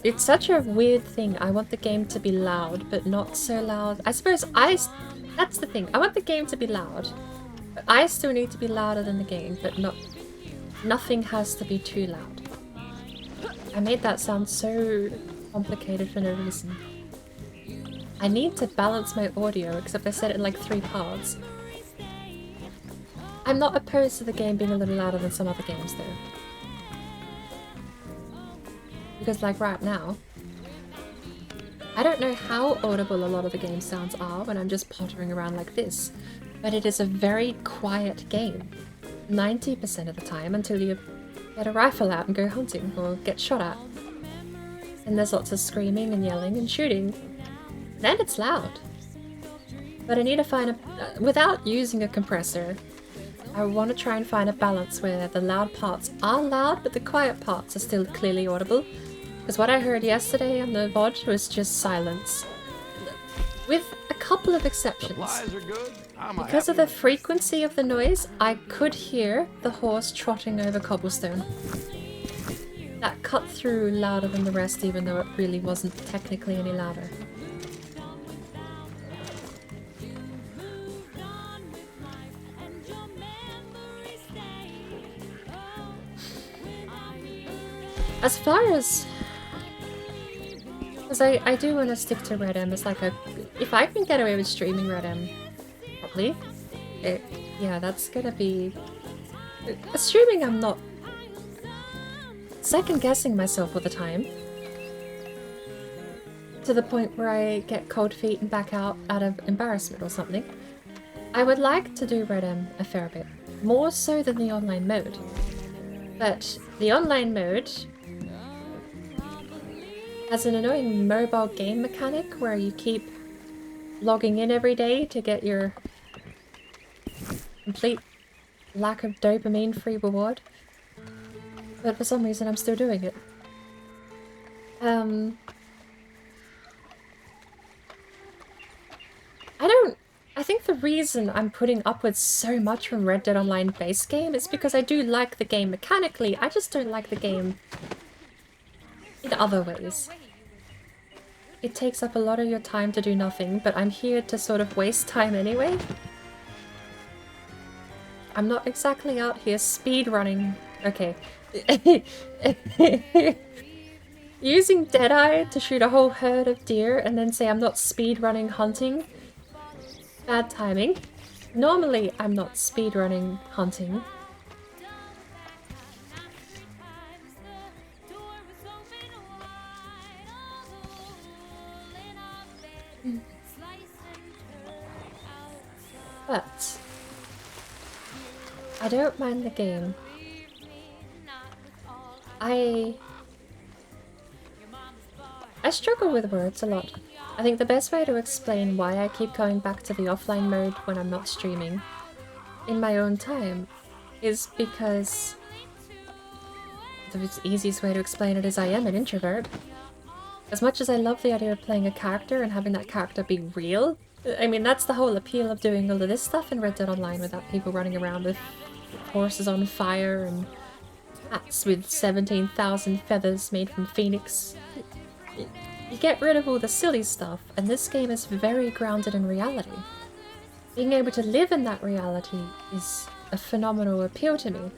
It's such a weird thing. I want the game to be loud, but not so loud. I suppose that's the thing. I want the game to be loud. But I still need to be louder than the game, but nothing has to be too loud. I made that sound so complicated for no reason. I need to balance my audio, except I said it in like 3 parts. I'm not opposed to the game being a little louder than some other games though. Because like right now, I don't know how audible a lot of the game sounds are when I'm just pottering around like this, but it is a very quiet game. 90% of the time until you get a rifle out and go hunting or get shot at. And there's lots of screaming and yelling and shooting. Then it's loud. But I need to find a... without using a compressor, I want to try and find a balance where the loud parts are loud, but the quiet parts are still clearly audible. Because what I heard yesterday on the VOD was just silence. With a couple of exceptions. Supplies are good. I'm a Because of happy the frequency of the noise, I could hear the horse trotting over cobblestone. That cut through louder than the rest, even though it really wasn't technically any louder. As far as... Because I do want to stick to Red M as like a... If I can get away with streaming Red M properly, yeah, that's gonna be... Assuming I'm not second-guessing myself all the time, to the point where I get cold feet and back out of embarrassment or something, I would like to do Red M a fair bit. More so than the online mode. But the online mode has an annoying mobile game mechanic where you keep logging in every day to get your complete lack of dopamine-free reward. But for some reason I'm still doing it. I think the reason I'm putting upwards so much from Red Dead Online base game is because I do like the game mechanically, I just don't like the game in other ways. It takes up a lot of your time to do nothing, but I'm here to sort of waste time anyway. I'm not exactly out here speedrunning. Okay. Using Deadeye to shoot a whole herd of deer and then say I'm not speedrunning hunting. Bad timing. Normally I'm not speedrunning hunting. But I don't mind the game. I struggle with words a lot. I think the best way to explain why I keep going back to the offline mode when I'm not streaming in my own time is because the easiest way to explain it is I am an introvert. As much as I love the idea of playing a character and having that character be real, I mean that's the whole appeal of doing all of this stuff in Red Dead Online without people running around with horses on fire and hats with 17,000 feathers made from phoenix. You get rid of all the silly stuff, and this game is very grounded in reality. Being able to live in that reality is a phenomenal appeal to me.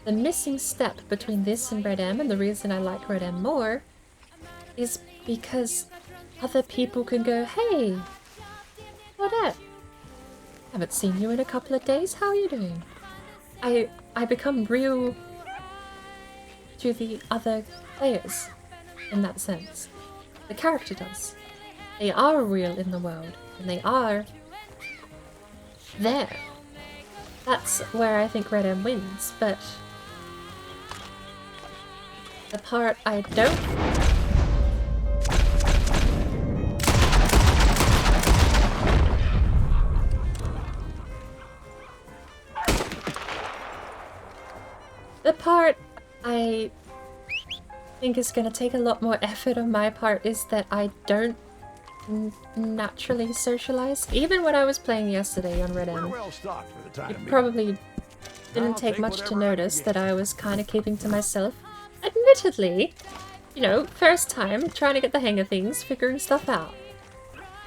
The missing step between this and Red M, and the reason I like Red M more, is because other people can go, hey, Claudette, haven't seen you in a couple of days, how are you doing? I become real to the other players. In that sense. The character does. They are real in the world, and they are there. That's where I think Red M wins, but the part I don't... The part I think is going to take a lot more effort on my part is that I don't naturally socialize. Even when I was playing yesterday on Red We're M, well stocked for the time it being. probably didn't I'll take take much to whatever I can notice get. that I was kind of keeping to myself. Admittedly, you know, first time, trying to get the hang of things, figuring stuff out.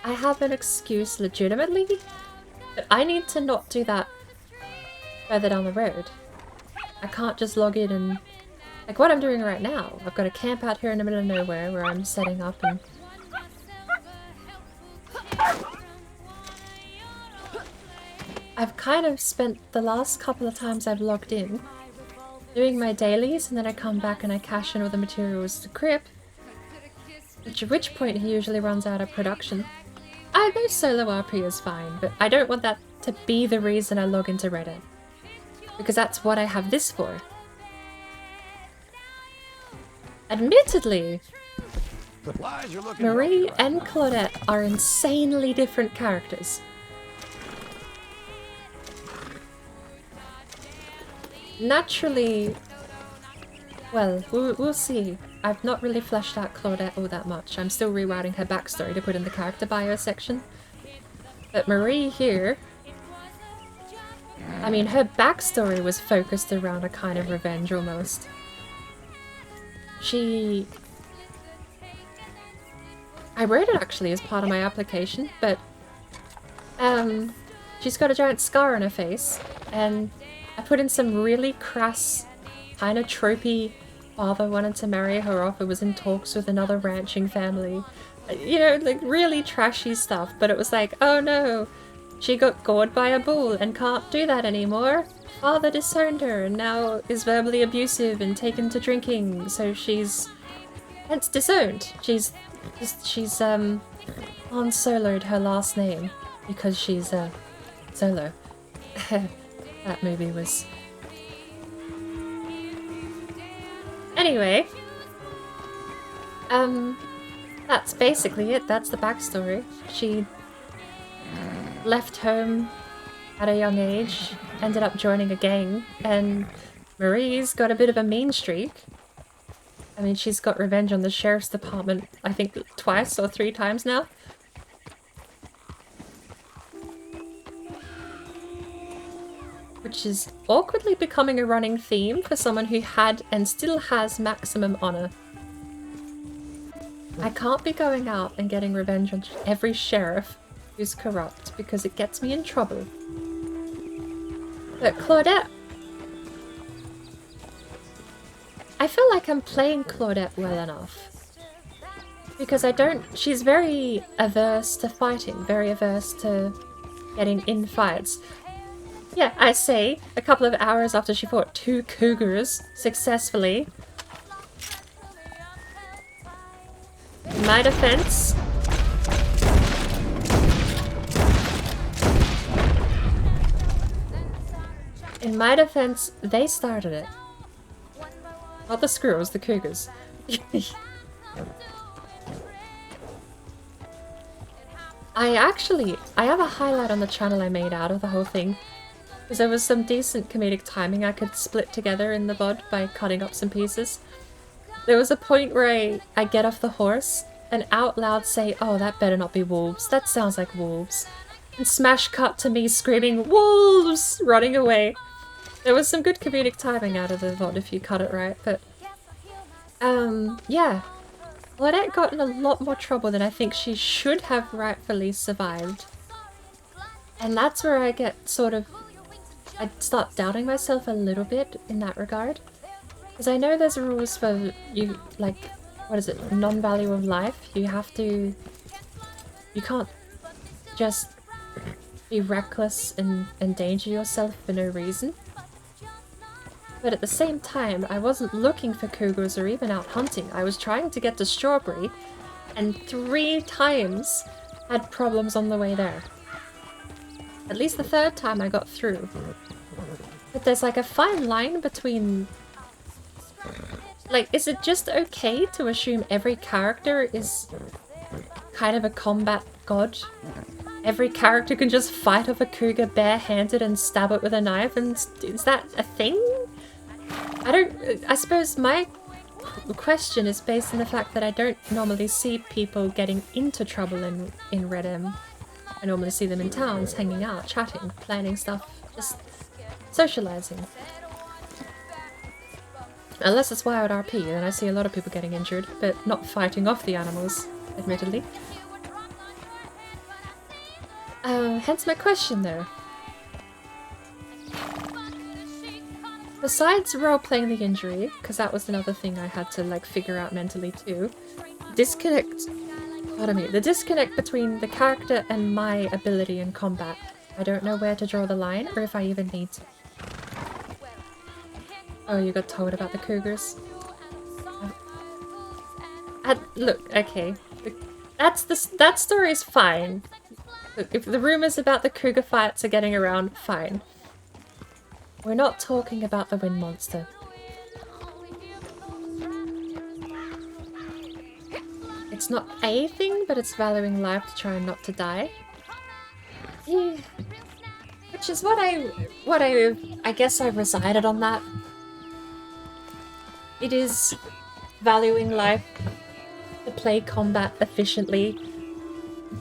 I have an excuse legitimately, but I need to not do that further down the road. I can't just log in and... Like what I'm doing right now. I've got a camp out here in the middle of nowhere where I'm setting up and... I've kind of spent the last couple of times I've logged in doing my dailies, and then I come back and I cash in all the materials to Crip, at which point he usually runs out of production. I know solo RP is fine, but I don't want that to be the reason I log into Reddit. Because that's what I have this for. Admittedly, Supplies are looking Marie rough right and now. Claudette are insanely different characters. Naturally, well, we'll see. I've not really fleshed out Claudette all that much. I'm still rewriting her backstory to put in the character bio section. But Marie here, I mean, her backstory was focused around a kind of revenge almost. I wrote it actually as part of my application, but she's got a giant scar on her face, and I put in some really crass, kind of tropey father wanted to marry her off who was in talks with another ranching family. You know, like really trashy stuff, but it was like, oh no, she got gored by a bull and can't do that anymore. Father disowned her and now is verbally abusive and taken to drinking, so she's hence disowned. She's on-soloed her last name because she's solo. That movie was... Anyway, that's basically it. That's the backstory. She left home at a young age, ended up joining a gang, and Marie's got a bit of a mean streak. I mean, she's got revenge on the sheriff's department, I think, twice or 3 times now. Which is awkwardly becoming a running theme for someone who had and still has maximum honor. I can't be going out and getting revenge on every sheriff who's corrupt because it gets me in trouble. But Claudette... I feel like I'm playing Claudette well enough. Because I don't... She's very averse to fighting, very averse to getting in fights. Yeah, I say, a couple of hours after she fought 2 cougars successfully. In my defense... In my defense, they started it. Not the squirrels, the cougars. I have a highlight on the channel I made out of the whole thing. Because there was some decent comedic timing I could split together in the VOD by cutting up some pieces. There was a point where I get off the horse and out loud say, oh, that better not be wolves. That sounds like wolves. And smash cut to me screaming, wolves! Running away. There was some good comedic timing out of the VOD if you cut it right, but... yeah. Claudette got in a lot more trouble than I think she should have rightfully survived. And that's where I get sort of... I start doubting myself a little bit in that regard. Because I know there's rules for you, like, what is it, non-value of life. You have to... You can't just be reckless and endanger yourself for no reason. But at the same time, I wasn't looking for cougars or even out hunting. I was trying to get to Strawberry, and 3 times had problems on the way there. At least the 3rd time I got through. But there's like a fine line between... Like, is it just okay to assume every character is kind of a combat god? Every character can just fight off a cougar barehanded and stab it with a knife, and is that a thing? I suppose my question is based on the fact that I don't normally see people getting into trouble in Red M. I normally see them in towns, hanging out, chatting, planning stuff, just socializing. Unless it's wild RP, then I see a lot of people getting injured, but not fighting off the animals, admittedly. Hence my question though. Besides role-playing the injury, because that was another thing I had to like figure out mentally too, the disconnect between the character and my ability in combat. I don't know where to draw the line, or if I even need to. Oh, you got told about the cougars? Look, okay. That story is fine. Look, if the rumors about the cougar fights are getting around, fine. We're not talking about the wind monster. It's not a thing, but it's valuing life to try not to die. Yeah. Which is what I guess I resided on that. It is valuing life to play combat efficiently.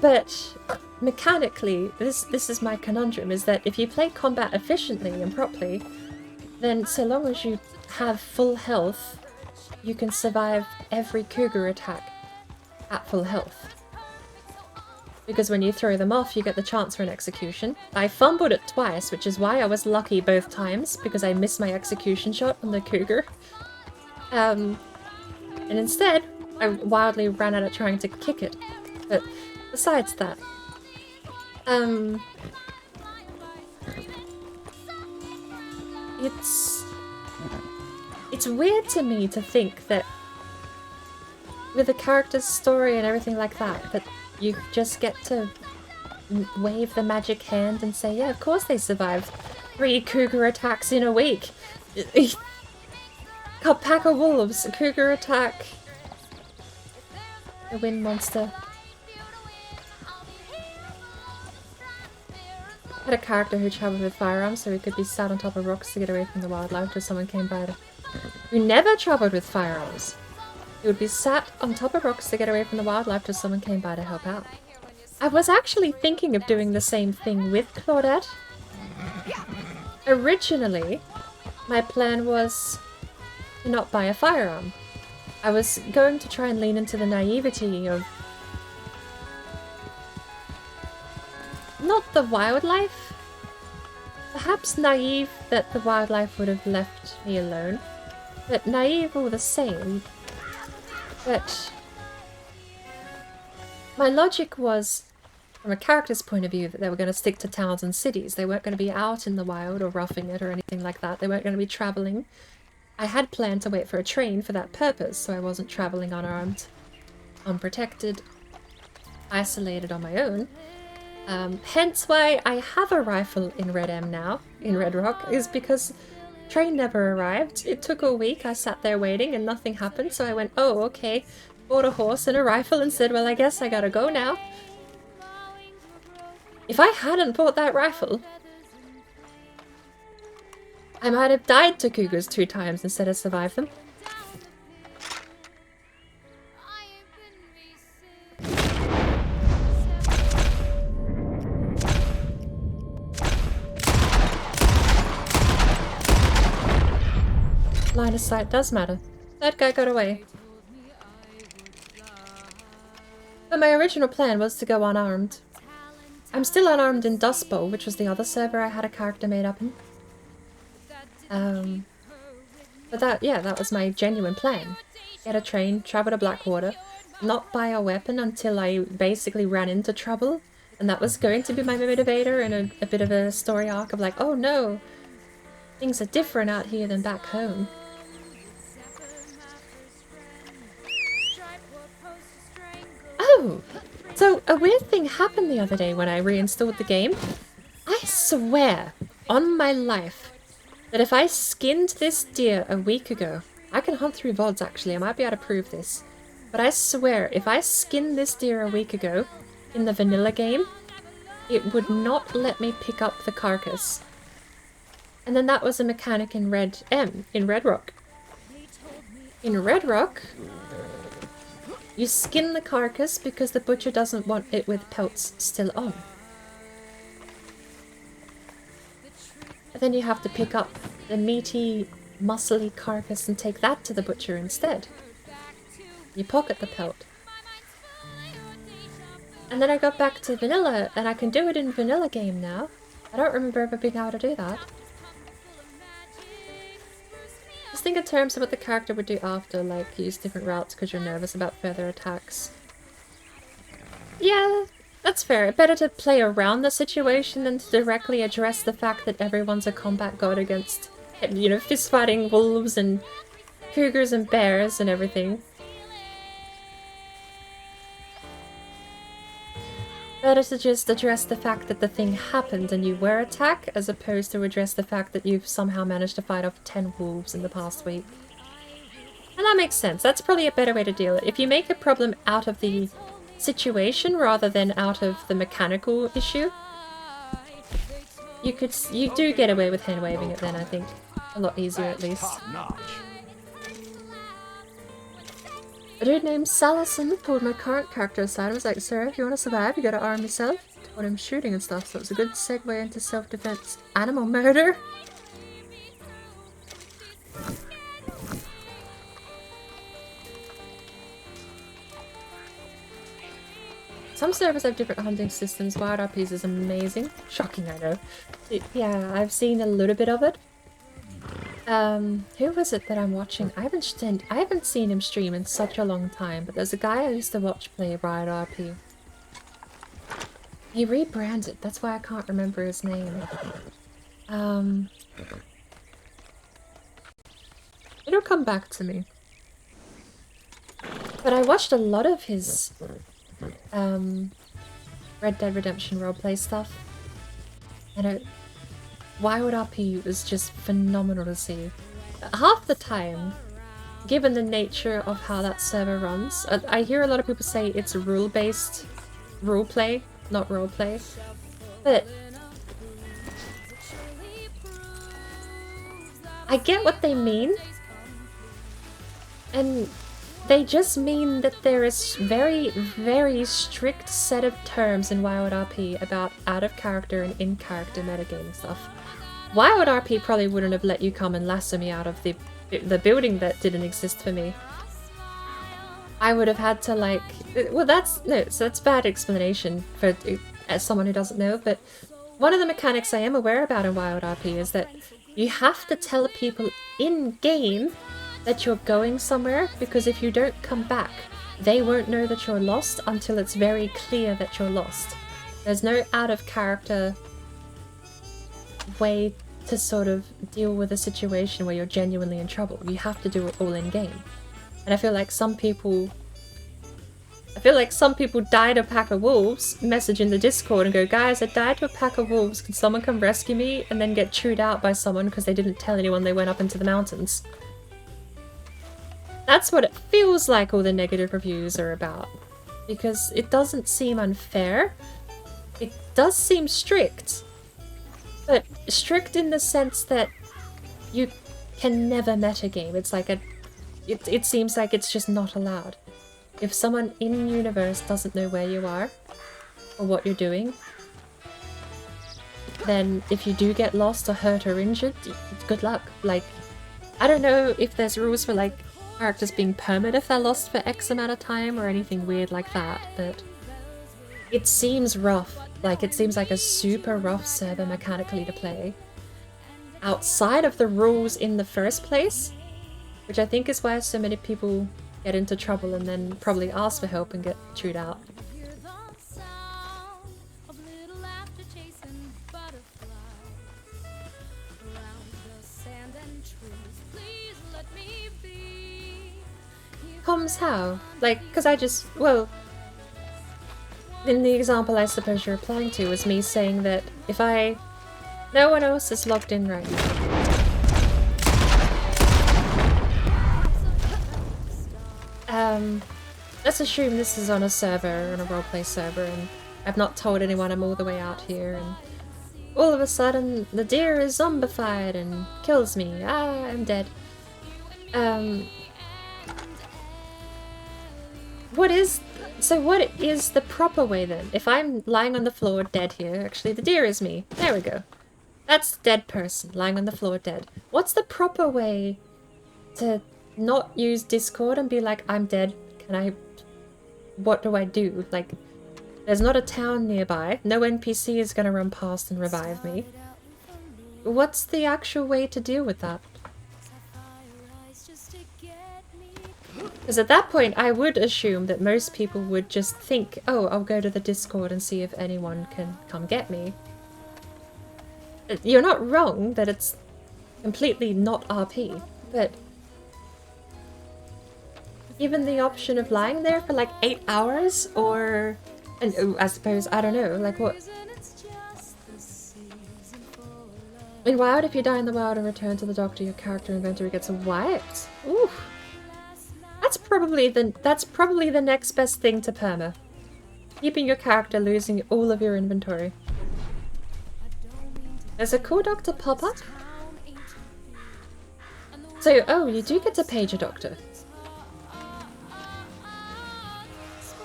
But mechanically, this is my conundrum, is that if you play combat efficiently and properly, then so long as you have full health, you can survive every cougar attack at full health. Because when you throw them off, you get the chance for an execution. I fumbled it twice, which is why I was lucky both times, because I missed my execution shot on the cougar. And instead, I wildly ran at it trying to kick it. But besides that, it's weird to me to think that with the character's story and everything like that, that you just get to wave the magic hand and say, yeah, of course they survived 3 cougar attacks in a week. A pack of wolves, a cougar attack, a wind monster. I had a character who travelled with firearms so he could be sat on top of rocks to get away from the wildlife till someone came by to... Who never travelled with firearms. He would be sat on top of rocks to get away from the wildlife till someone came by to help out. I was actually thinking of doing the same thing with Claudette. Originally, my plan was to not buy a firearm. I was going to try and lean into the naivety of not the wildlife. Perhaps naive that the wildlife would have left me alone, but naive all the same. But my logic was, from a character's point of view, that they were going to stick to towns and cities. They weren't going to be out in the wild or roughing it or anything like that. They weren't going to be travelling. I had planned to wait for a train for that purpose, so I wasn't travelling unarmed, unprotected, isolated on my own. Hence why I have a rifle in Red M now, in Red Rock, is because train never arrived. It took a week, I sat there waiting and nothing happened, so I went, oh, okay. Bought a horse and a rifle and said, well, I guess I gotta go now. If I hadn't bought that rifle, I might have died to cougars 2 times instead of survived them. Line of sight does matter. That guy got away. But my original plan was to go unarmed. I'm still unarmed in Dust Bowl, which was the other server I had a character made up in. But that was my genuine plan. Get a train, travel to Blackwater, not buy a weapon until I basically ran into trouble. And that was going to be my motivator and a bit of a story arc of like, oh no, things are different out here than back home. Oh! So, a weird thing happened the other day when I reinstalled the game. I swear, on my life, that if I skinned this deer a week ago... I can hunt through VODs actually, I might be able to prove this. But I swear, if I skinned this deer a week ago, in the vanilla game, it would not let me pick up the carcass. And then that was a mechanic in Red Rock. In Red Rock... you skin the carcass because the butcher doesn't want it with pelts still on. And then you have to pick up the meaty, muscly carcass and take that to the butcher instead. You pocket the pelt. And then I got back to vanilla, and I can do it in vanilla game now. I don't remember ever being able to do that. Just think in terms of what the character would do after, like use different routes because you're nervous about further attacks. Yeah, that's fair. Better to play around the situation than to directly address the fact that everyone's a combat god against, you know, fist-fighting wolves and cougars and bears and everything. Better to just address the fact that the thing happened and you were attacked, as opposed to address the fact that you've somehow managed to fight off 10 wolves in the past week. And that makes sense. That's probably a better way to deal with it. If you make a problem out of the situation rather than out of the mechanical issue, you do get away with hand waving it then, I think. A lot easier at least. Top notch. A dude named Salison pulled my current character aside and was like, sir, if you want to survive, you gotta arm yourself. Told him shooting and stuff, so it was a good segue into self-defense. Animal murder? Some servers have different hunting systems. Wild RPs is amazing. Shocking, I know. Yeah, I've seen a little bit of it. Who was it that I'm watching? I haven't seen him stream in such a long time, but there's a guy I used to watch play Wild RP. He rebranded, that's why I can't remember his name. It'll come back to me. But I watched a lot of his Red Dead Redemption roleplay stuff, and Wild RP was just phenomenal to see. Half the time, given the nature of how that server runs, I hear a lot of people say it's rule-based roleplay, not roleplay, but I get what they mean, and they just mean that there is very, very strict set of terms in Wild RP about out-of-character and in-character metagaming stuff. Wild RP probably wouldn't have let you come and lasso me out of the building that didn't exist for me. I would have had to, like... Well, that's bad explanation for as someone who doesn't know, but one of the mechanics I am aware about in Wild RP is that you have to tell people in-game that you're going somewhere, because if you don't come back, they won't know that you're lost until it's very clear that you're lost. There's no out-of-character way to sort of deal with a situation where you're genuinely in trouble. You have to do it all in-game. And I feel like some people die to a pack of wolves, message in the Discord and go, guys, I died to a pack of wolves, can someone come rescue me? And then get chewed out by someone because they didn't tell anyone they went up into the mountains. That's what it feels like all the negative reviews are about. Because it doesn't seem unfair. It does seem strict. But strict in the sense that you can never metagame. It's like it seems like it's just not allowed. If someone in universe doesn't know where you are or what you're doing, then if you do get lost or hurt or injured, good luck. Like, I don't know if there's rules for like characters being permanent if they're lost for X amount of time or anything weird like that, but it seems rough. Like, it seems like a super rough server mechanically to play. Outside of the rules in the first place, which I think is why so many people get into trouble and then probably ask for help and get chewed out. Comms how? Like, because I just, well, in the example I suppose you're applying to was me saying that if no one else is logged in right now. Let's assume this is on a server, on a roleplay server, and I've not told anyone I'm all the way out here, and all of a sudden the deer is zombified and kills me. Ah, I'm dead. What is the proper way then? If I'm lying on the floor dead here, actually the deer is me. There we go. That's the dead person, lying on the floor dead. What's the proper way to not use Discord and be like, I'm dead, what do I do? Like, there's not a town nearby, no NPC is gonna run past and revive me. What's the actual way to deal with that? Because at that point, I would assume that most people would just think, oh, I'll go to the Discord and see if anyone can come get me. You're not wrong that it's completely not RP, but given the option of lying there for like 8 hours, or, and I suppose, I don't know, like what? In Wild, if you die in the wild and return to the doctor, your character inventory gets wiped. Ooh. That's probably the next best thing to perma. Keeping your character losing all of your inventory. There's a cool doctor pop-up. So, oh, you do get to page a doctor.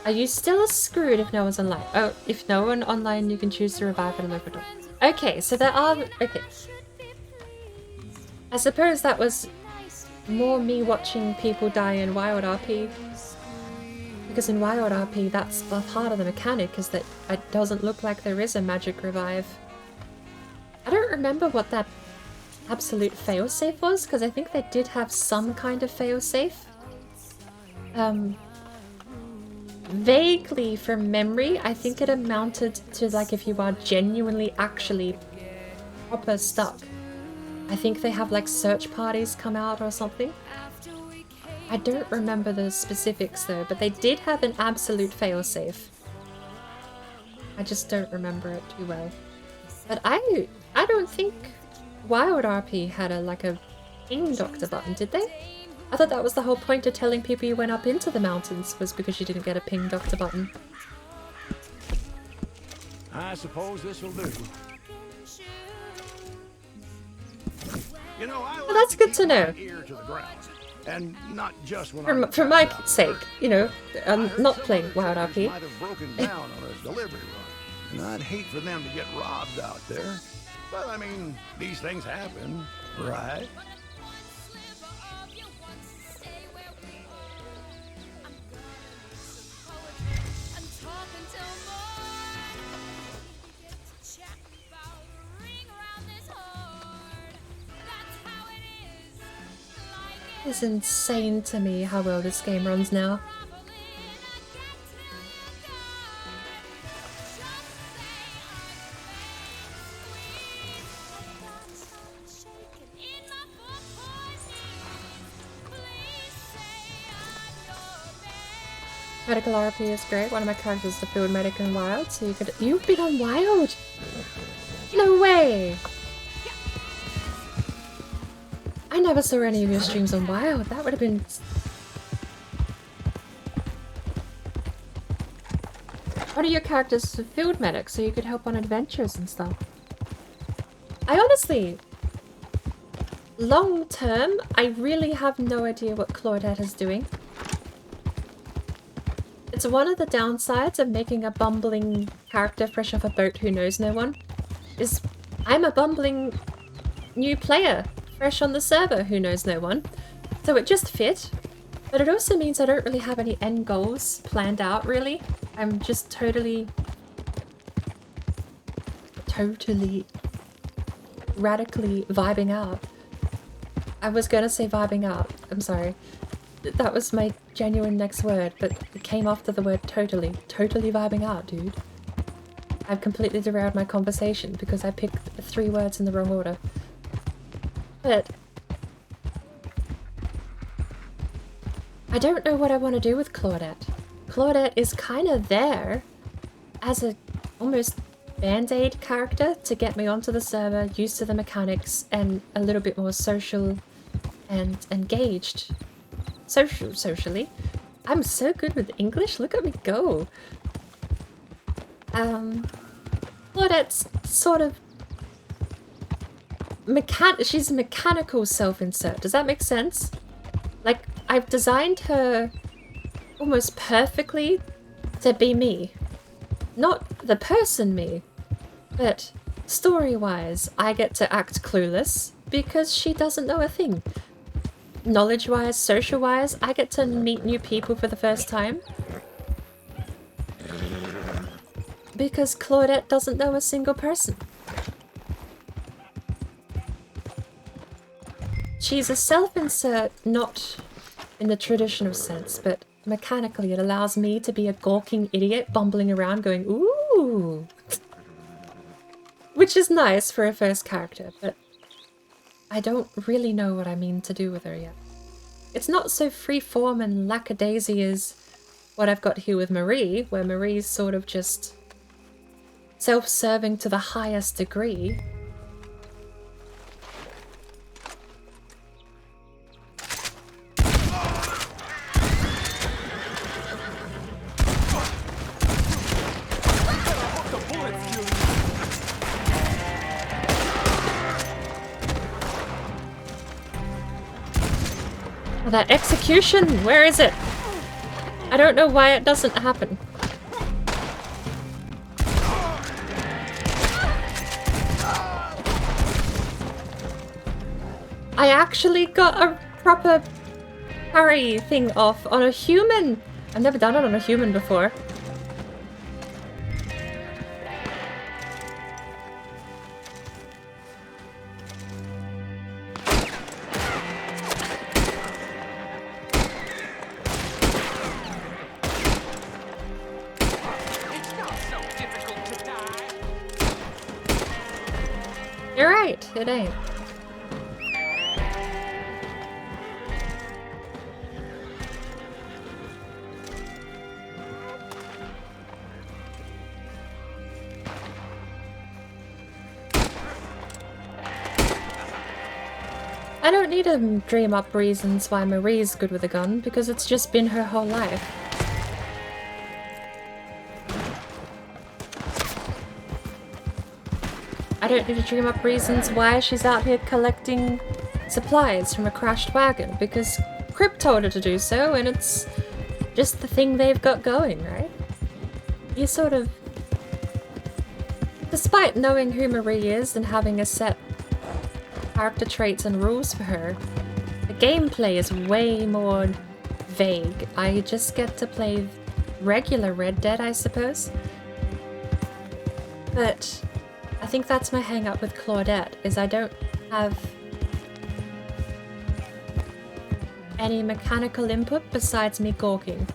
Are you still screwed if no one's online? Oh, if no one online, you can choose to revive at a local door. Okay, so there are... Okay. I suppose that was more me watching people die in Wild RP. Because in Wild RP, that's the part of the mechanic, is that it doesn't look like there is a magic revive. I don't remember what that absolute failsafe was, because I think they did have some kind of failsafe. Vaguely from memory, I think it amounted to like if you are genuinely actually proper stuck. I think they have like search parties come out or something. I don't remember the specifics though, but they did have an absolute failsafe. I just don't remember it too well. But I don't think Wild RP had a ping doctor button, did they? I thought that was the whole point of telling people you went up into the mountains was because you didn't get a ping doctor button. I suppose this will do. You know, I Well, that's good to know. ear to the ground, and not just when For my sake, you know, I'm not playing Wild RP. Might have broken down on a delivery run, and I'd hate for them to get robbed out there. But I mean, these things happen, right? It's insane to me how well this game runs now. Medical RP is great. One of my characters is the field medic in Wild, so you could... You've been on Wild? No way! I never saw any of your streams on Wild. That would have been... What are your characters for field medics, so you could help on adventures and stuff? I honestly... Long term, I really have no idea what Claudette is doing. It's one of the downsides of making a bumbling character fresh off a boat who knows no one. Is I'm a bumbling new player, fresh on the server who knows no one. So it just fit. But it also means I don't really have any end goals planned out, really. I'm just totally, radically vibing out. I was gonna say vibing out. I'm sorry. That was my genuine next word, but it came after the word totally. Totally vibing out, dude. I've completely derailed my conversation because I picked 3 words in the wrong order. But... I don't know what I want to do with Claudette. Claudette is kind of there as a almost band-aid character to get me onto the server, used to the mechanics, and a little bit more social and engaged. Socially. I'm so good with English, look at me go. Claudette's sort of she's mechanical self-insert, does that make sense? Like, I've designed her almost perfectly to be me. Not the person me, but story-wise, I get to act clueless because she doesn't know a thing. Knowledge-wise, social-wise, I get to meet new people for the first time. Because Claudette doesn't know a single person. She's a self-insert, not in the traditional sense, but mechanically it allows me to be a gawking idiot bumbling around going, ooh! Which is nice for a first character, but I don't really know what I mean to do with her yet. It's not so freeform and lackadaisy as what I've got here with Marie, where Marie's sort of just self-serving to the highest degree. That execution, where is it? I don't know why it doesn't happen. I actually got a proper parry thing off on a human. I've never done it on a human before. It's not so difficult to die. You're right, it ain't. I don't need to dream up reasons why Marie's good with a gun, because it's just been her whole life. I don't need to dream up reasons why she's out here collecting supplies from a crashed wagon, because Crip told her to do so, and it's just the thing they've got going, right? You sort of... Despite knowing who Marie is and having a set character traits and rules for her, the gameplay is way more vague. I just get to play regular Red Dead, I suppose. But I think that's my hang up with Claudette, is I don't have any mechanical input besides me gawking.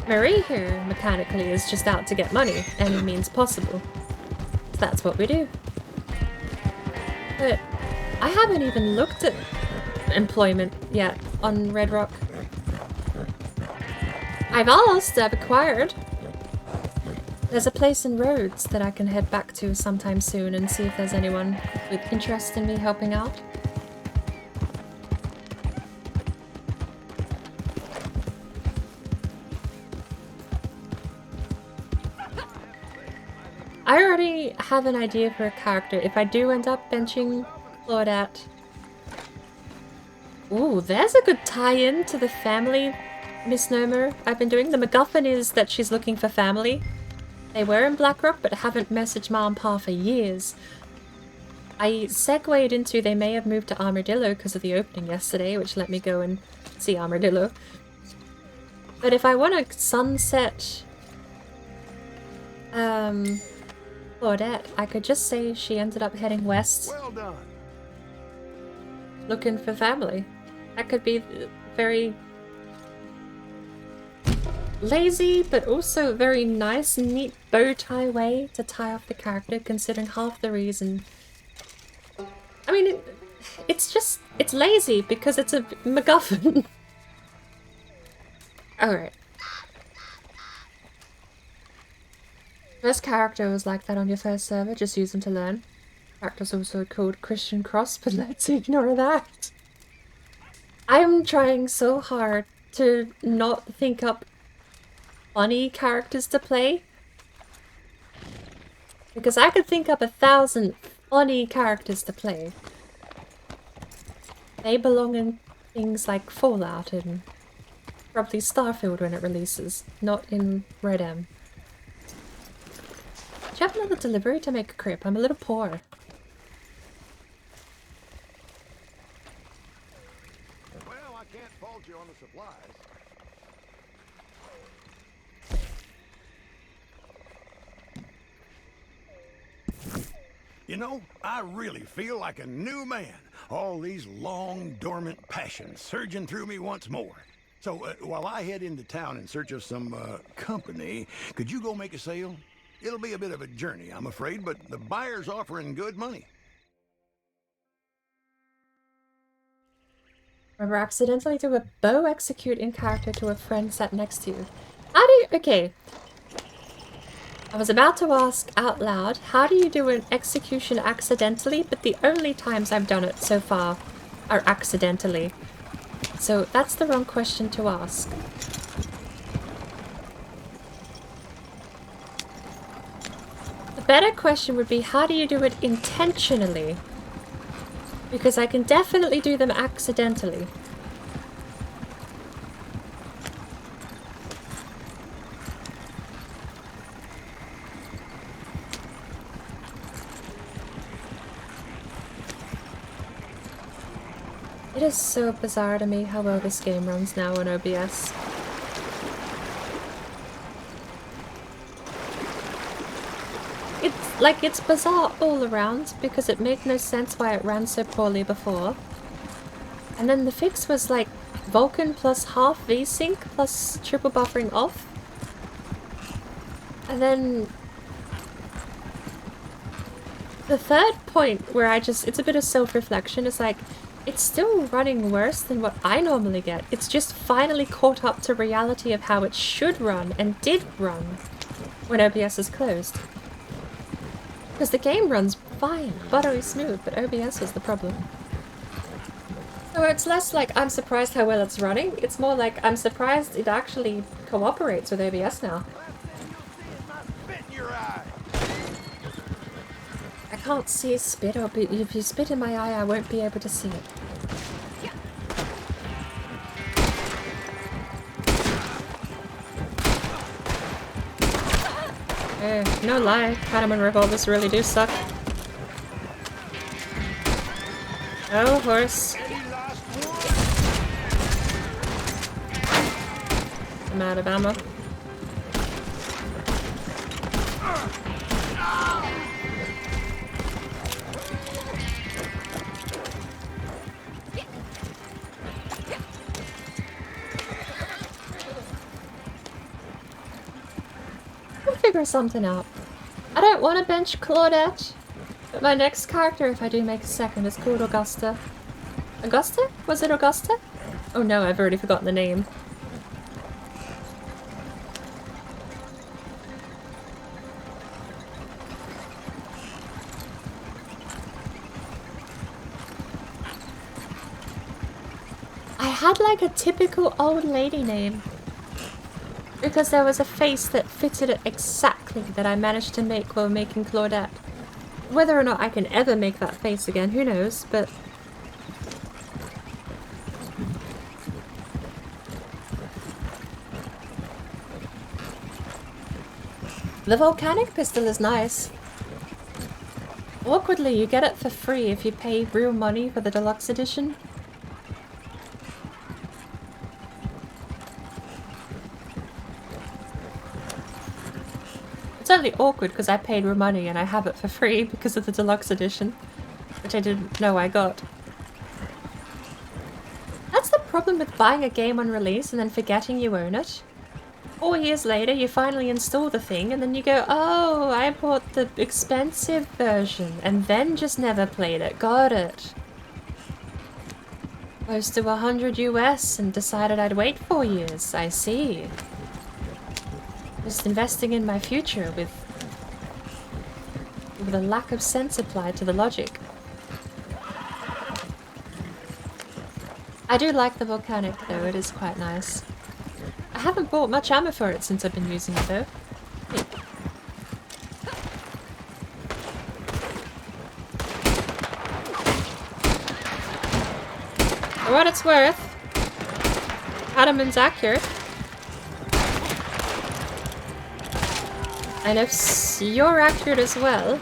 Marie here, mechanically, is just out to get money, any means possible. So that's what we do. But I haven't even looked at employment yet on Red Rock. I've asked, I've acquired. There's a place in Rhodes that I can head back to sometime soon and see if there's anyone with interest in me helping out. I already have an idea for a character. If I do end up benching Claudette... Ooh, there's a good tie-in to the family misnomer I've been doing. The MacGuffin is that she's looking for family. They were in Blackrock, but haven't messaged Ma and Pa for years. I segued into they may have moved to Armadillo because of the opening yesterday, which let me go and see Armadillo. But if I want to sunset... Claudette, I could just say she ended up heading west. Well done. Looking for family. That could be very lazy, but also very nice, neat bow tie way to tie off the character, considering half the reason. I mean, it's lazy because it's a MacGuffin. Alright. First character was like that on your first server, just use them to learn. Character's also called Christian Cross, but let's ignore that. I'm trying so hard to not think up funny characters to play. Because I could think up 1,000 funny characters to play. They belong in things like Fallout and probably Starfield when it releases, not in Red M. Do you have another delivery to make a crib? I'm a little poor. Well, I can't fault you on the supplies. You know, I really feel like a new man. All these long, dormant passions surging through me once more. So, while I head into town in search of some, company, could you go make a sale? It'll be a bit of a journey, I'm afraid, but the buyer's offering good money. Remember, accidentally do a bow execute in character to a friend sat next to you. How do you... Okay. I was about to ask out loud, how do you do an execution accidentally? But the only times I've done it so far are accidentally. So that's the wrong question to ask. The better question would be, how do you do it intentionally? Because I can definitely do them accidentally. It is so bizarre to me how well this game runs now on OBS. It's bizarre all around because it made no sense why it ran so poorly before. And then the fix was like Vulkan plus half VSync plus triple buffering off. And then the third point where it's a bit of self-reflection is like, it's still running worse than what I normally get. It's just finally caught up to reality of how it should run and did run when OBS is closed. Because the game runs fine, buttery smooth, but OBS was the problem. So it's less like I'm surprised how well it's running, it's more like I'm surprised it actually cooperates with OBS now. I can't see spit, or if you spit in my eye I won't be able to see it. No lie, Catamaran revolvers really do suck. Oh, horse. I'm out of ammo. We'll figure something out. I don't want to bench Claudette, but my next character, if I do make a second, is called Augusta. Augusta? Was it Augusta? Oh no, I've already forgotten the name. I had like a typical old lady name. Because there was a face that fitted it exactly that I managed to make while making Claudette. Whether or not I can ever make that face again, who knows, but... The volcanic pistol is nice. Awkwardly, you get it for free if you pay real money for the deluxe edition. It's only awkward because I paid real money and I have it for free because of the deluxe edition, which I didn't know I got. That's the problem with buying a game on release and then forgetting you own it. 4 years later, you finally install the thing and then you go, oh, I bought the expensive version and then just never played it. Got it. Close to 100 US and decided I'd wait 4 years. I see. Just investing in my future with a lack of sense applied to the logic. I do like the volcanic though, it is quite nice. I haven't bought much ammo for it since I've been using it though. For what it's worth, Adaman's accurate. And if you're accurate as well.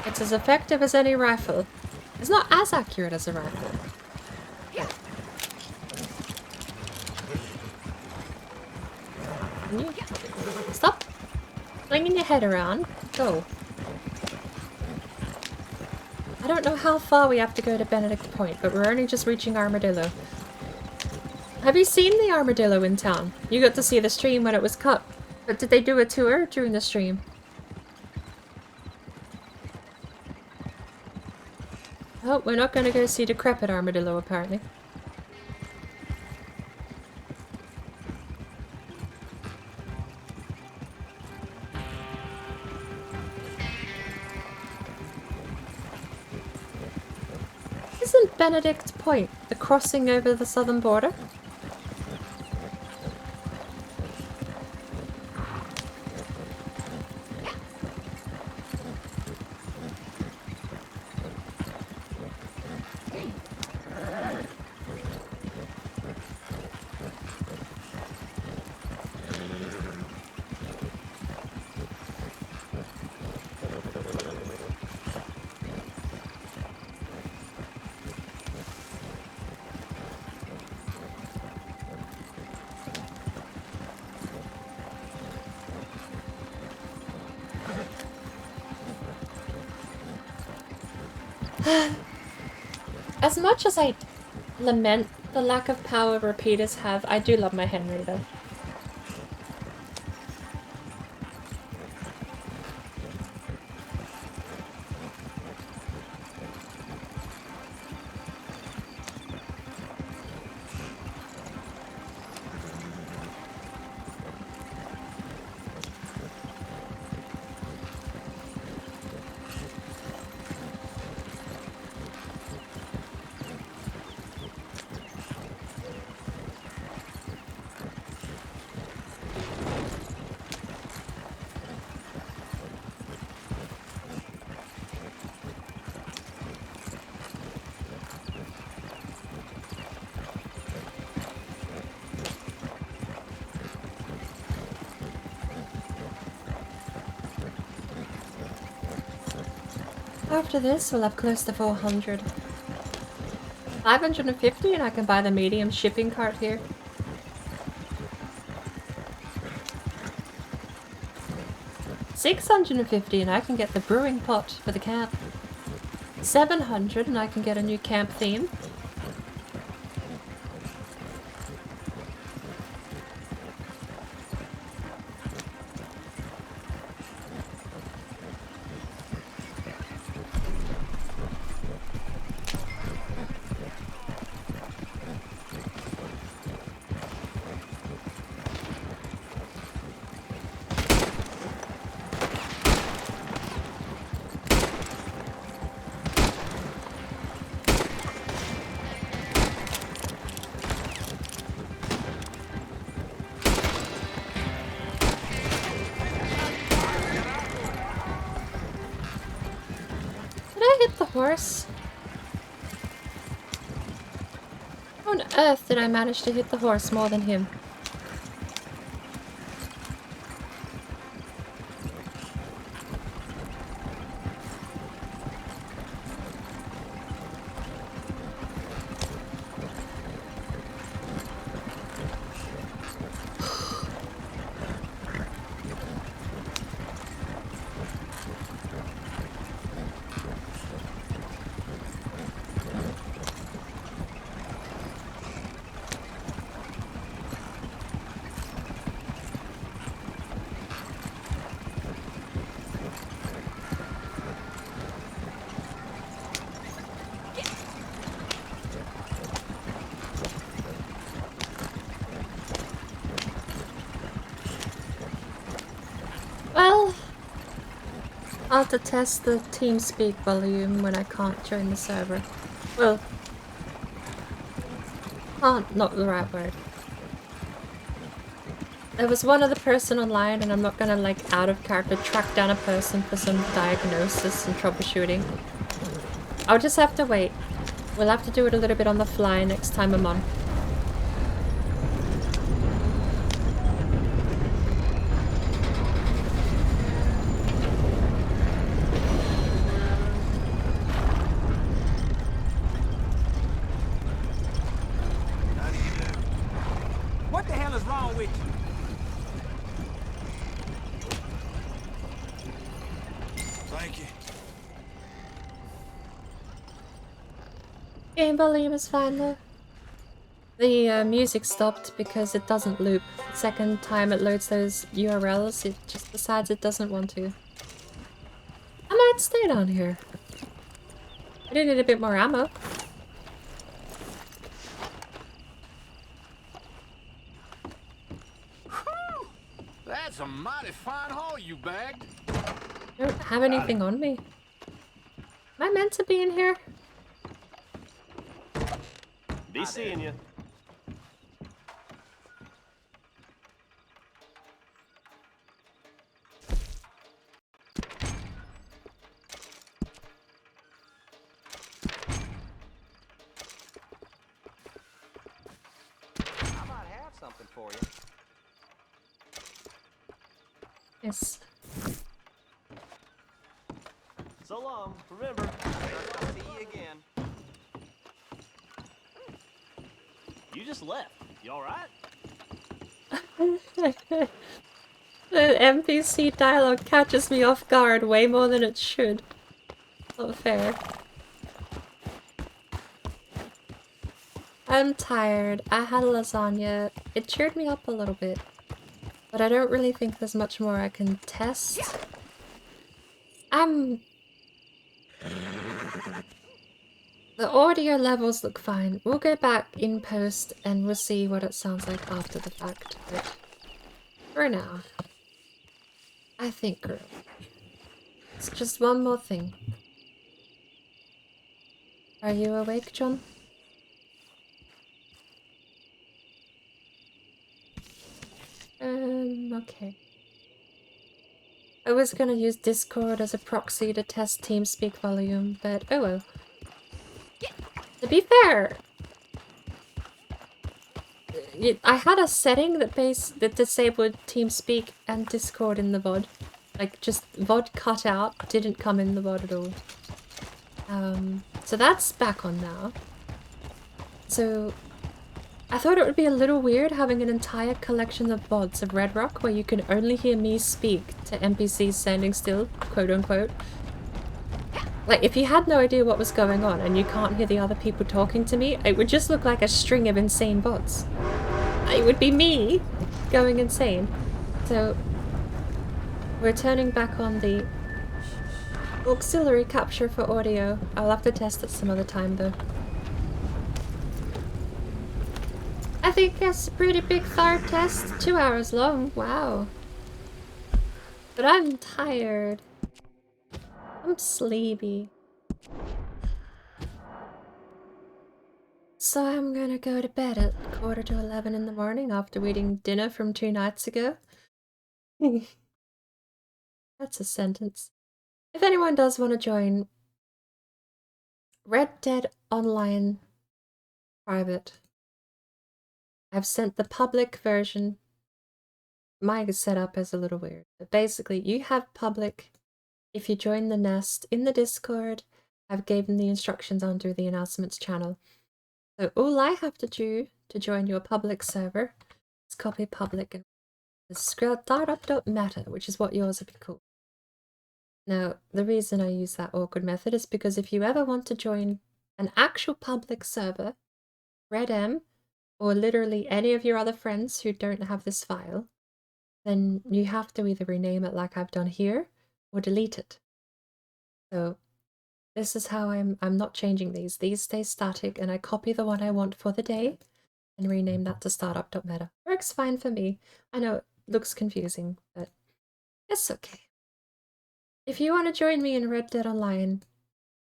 It's as effective as any rifle. It's not as accurate as a rifle. Can you stop flinging your head around? Go. I don't know how far we have to go to Benedict Point, but we're only just reaching Armadillo. Have you seen the armadillo in town? You got to see the stream when it was cut. But did they do a tour during the stream? Oh, we're not going to go see decrepit armadillo apparently. Isn't Benedict Point the crossing over the southern border? As much as I lament the lack of power repeaters have, I do love my Henry though. After this, we'll have close to 400. 550 and I can buy the medium shipping cart here. $650 and I can get the brewing pot for the camp. 700 and I can get a new camp theme. Horse? How on earth did I manage to hit the horse more than him? Well, I'll have to test the TeamSpeak volume when I can't join the server. Well, can't, not the right word. There was one other person online and I'm not gonna like out of character track down a person for some diagnosis and troubleshooting. I'll just have to wait. We'll have to do it a little bit on the fly next time I'm on. What the hell is wrong with you? Thank you. Game volume is fine though. The music stopped because it doesn't loop. The second time it loads those URLs, it just decides it doesn't want to. I might stay down here. I do need a bit more ammo. That's a mighty fine haul you bagged. I don't have anything on me. Am I meant to be in here? Be seeing you. I might have something for you. Yes. So long. Remember, I'll see you again. You just left. You alright? The NPC dialogue catches me off guard way more than it should. Not fair. I'm tired. I had lasagna. It cheered me up a little bit. But I don't really think there's much more I can test. The audio levels look fine. We'll go back in post and we'll see what it sounds like after the fact. But for now, I think we're okay. It's just one more thing. Are you awake, John? Okay. I was gonna use Discord as a proxy to test TeamSpeak volume, but oh well. To be fair, I had a setting that disabled TeamSpeak and Discord in the VOD. Like, just VOD cut out, didn't come in the VOD at all. So that's back on now. So, I thought it would be a little weird having an entire collection of VODs of Red Rock where you can only hear me speak to NPCs standing still, quote unquote. Like, if you had no idea what was going on and you can't hear the other people talking to me, it would just look like a string of insane VODs. It would be me going insane. So, we're turning back on the auxiliary capture for audio. I'll have to test it some other time though. I think that's a pretty big third test. 2 hours long. Wow. But I'm tired. I'm sleepy. So I'm gonna go to bed at 11:15 in the morning after eating dinner from 2 nights ago. That's a sentence. If anyone does want to join Red Dead Online Private, I've sent the public version. My setup is a little weird, but basically you have public if you join the nest in the Discord. I've given the instructions under the announcements channel. So all I have to do to join your public server is copy public and startup.meta, which is what yours would be called. Now, the reason I use that awkward method is because if you ever want to join an actual public server, RedM, or literally any of your other friends who don't have this file, then you have to either rename it like I've done here, or delete it. So this is how I'm not changing these. These stay static, and I copy the one I want for the day and rename that to startup.meta. Works fine for me. I know it looks confusing, but it's okay. If you want to join me in Red Dead Online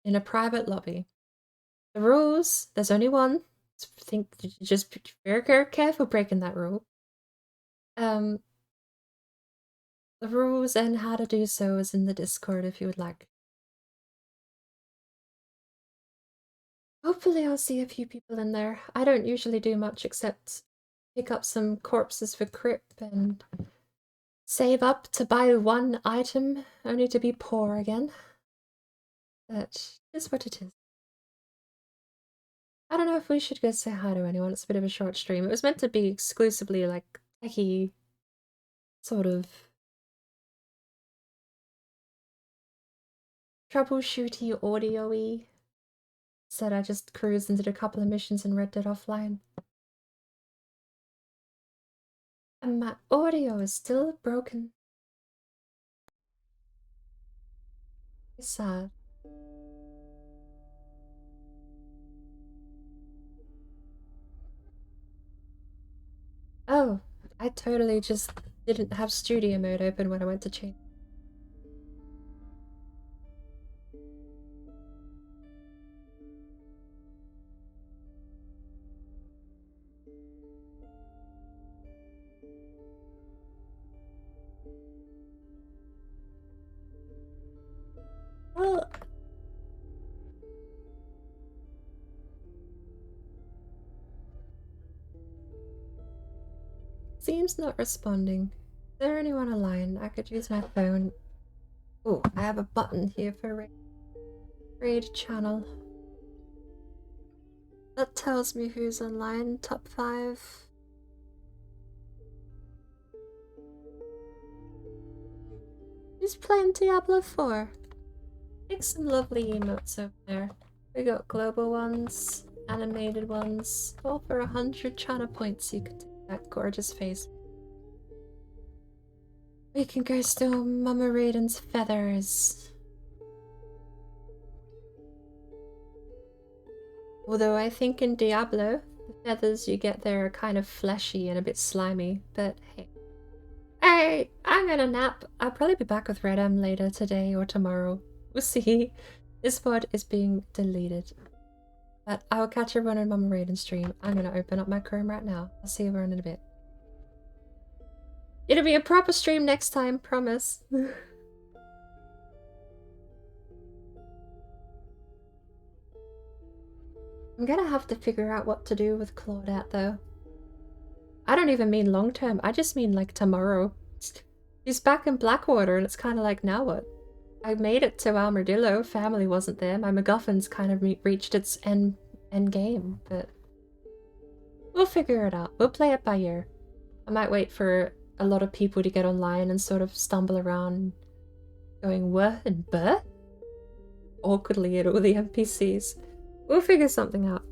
in a private lobby, the rules, there's only one. Just be very careful breaking that rule. The rules and how to do so is in the Discord if you would like. Hopefully I'll see a few people in there. I don't usually do much except pick up some corpses for Crip and save up to buy one item, only to be poor again. That is what it is. I don't know if we should go say hi to anyone. It's a bit of a short stream. It was meant to be exclusively like techie sort of troubleshooty audio-y. Said I just cruised and did a couple of missions and Red Dead Offline. And my audio is still broken. It's sad. Oh, I totally just didn't have studio mode open when I went to change. Well, seems not responding. Is there anyone online? I could use my phone. Oh, I have a button here for raid channel. That tells me who's online. Top 5. Who's playing Diablo 4? Make some lovely emotes over there. We got global ones animated ones. All for 100 China points. You can take that gorgeous face. We can go steal Mama Raiden's feathers. Although I think in Diablo, the feathers you get there are kind of fleshy and a bit slimy, but hey. Hey, I'm gonna nap. I'll probably be back with Red M later today or tomorrow. We'll see. This VOD is being deleted. But I will catch everyone on Mama Raiden's stream. I'm gonna open up my Chrome right now. I'll see everyone in a bit. It'll be a proper stream next time, promise. I'm gonna have to figure out what to do with Claudette though. I don't even mean long term, I just mean like tomorrow. He's back in Blackwater and it's kind of like, now what? I made it to Armadillo, family wasn't there, my MacGuffin's kind of reached its end game, but we'll figure it out. We'll play it by ear. I might wait for a lot of people to get online and sort of stumble around going what and but awkwardly at all the NPCs. We'll figure something out.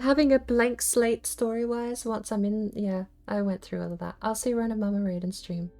Having a blank slate story-wise once I'm in, yeah, I went through all of that. I'll see you on a Mama Raiden stream.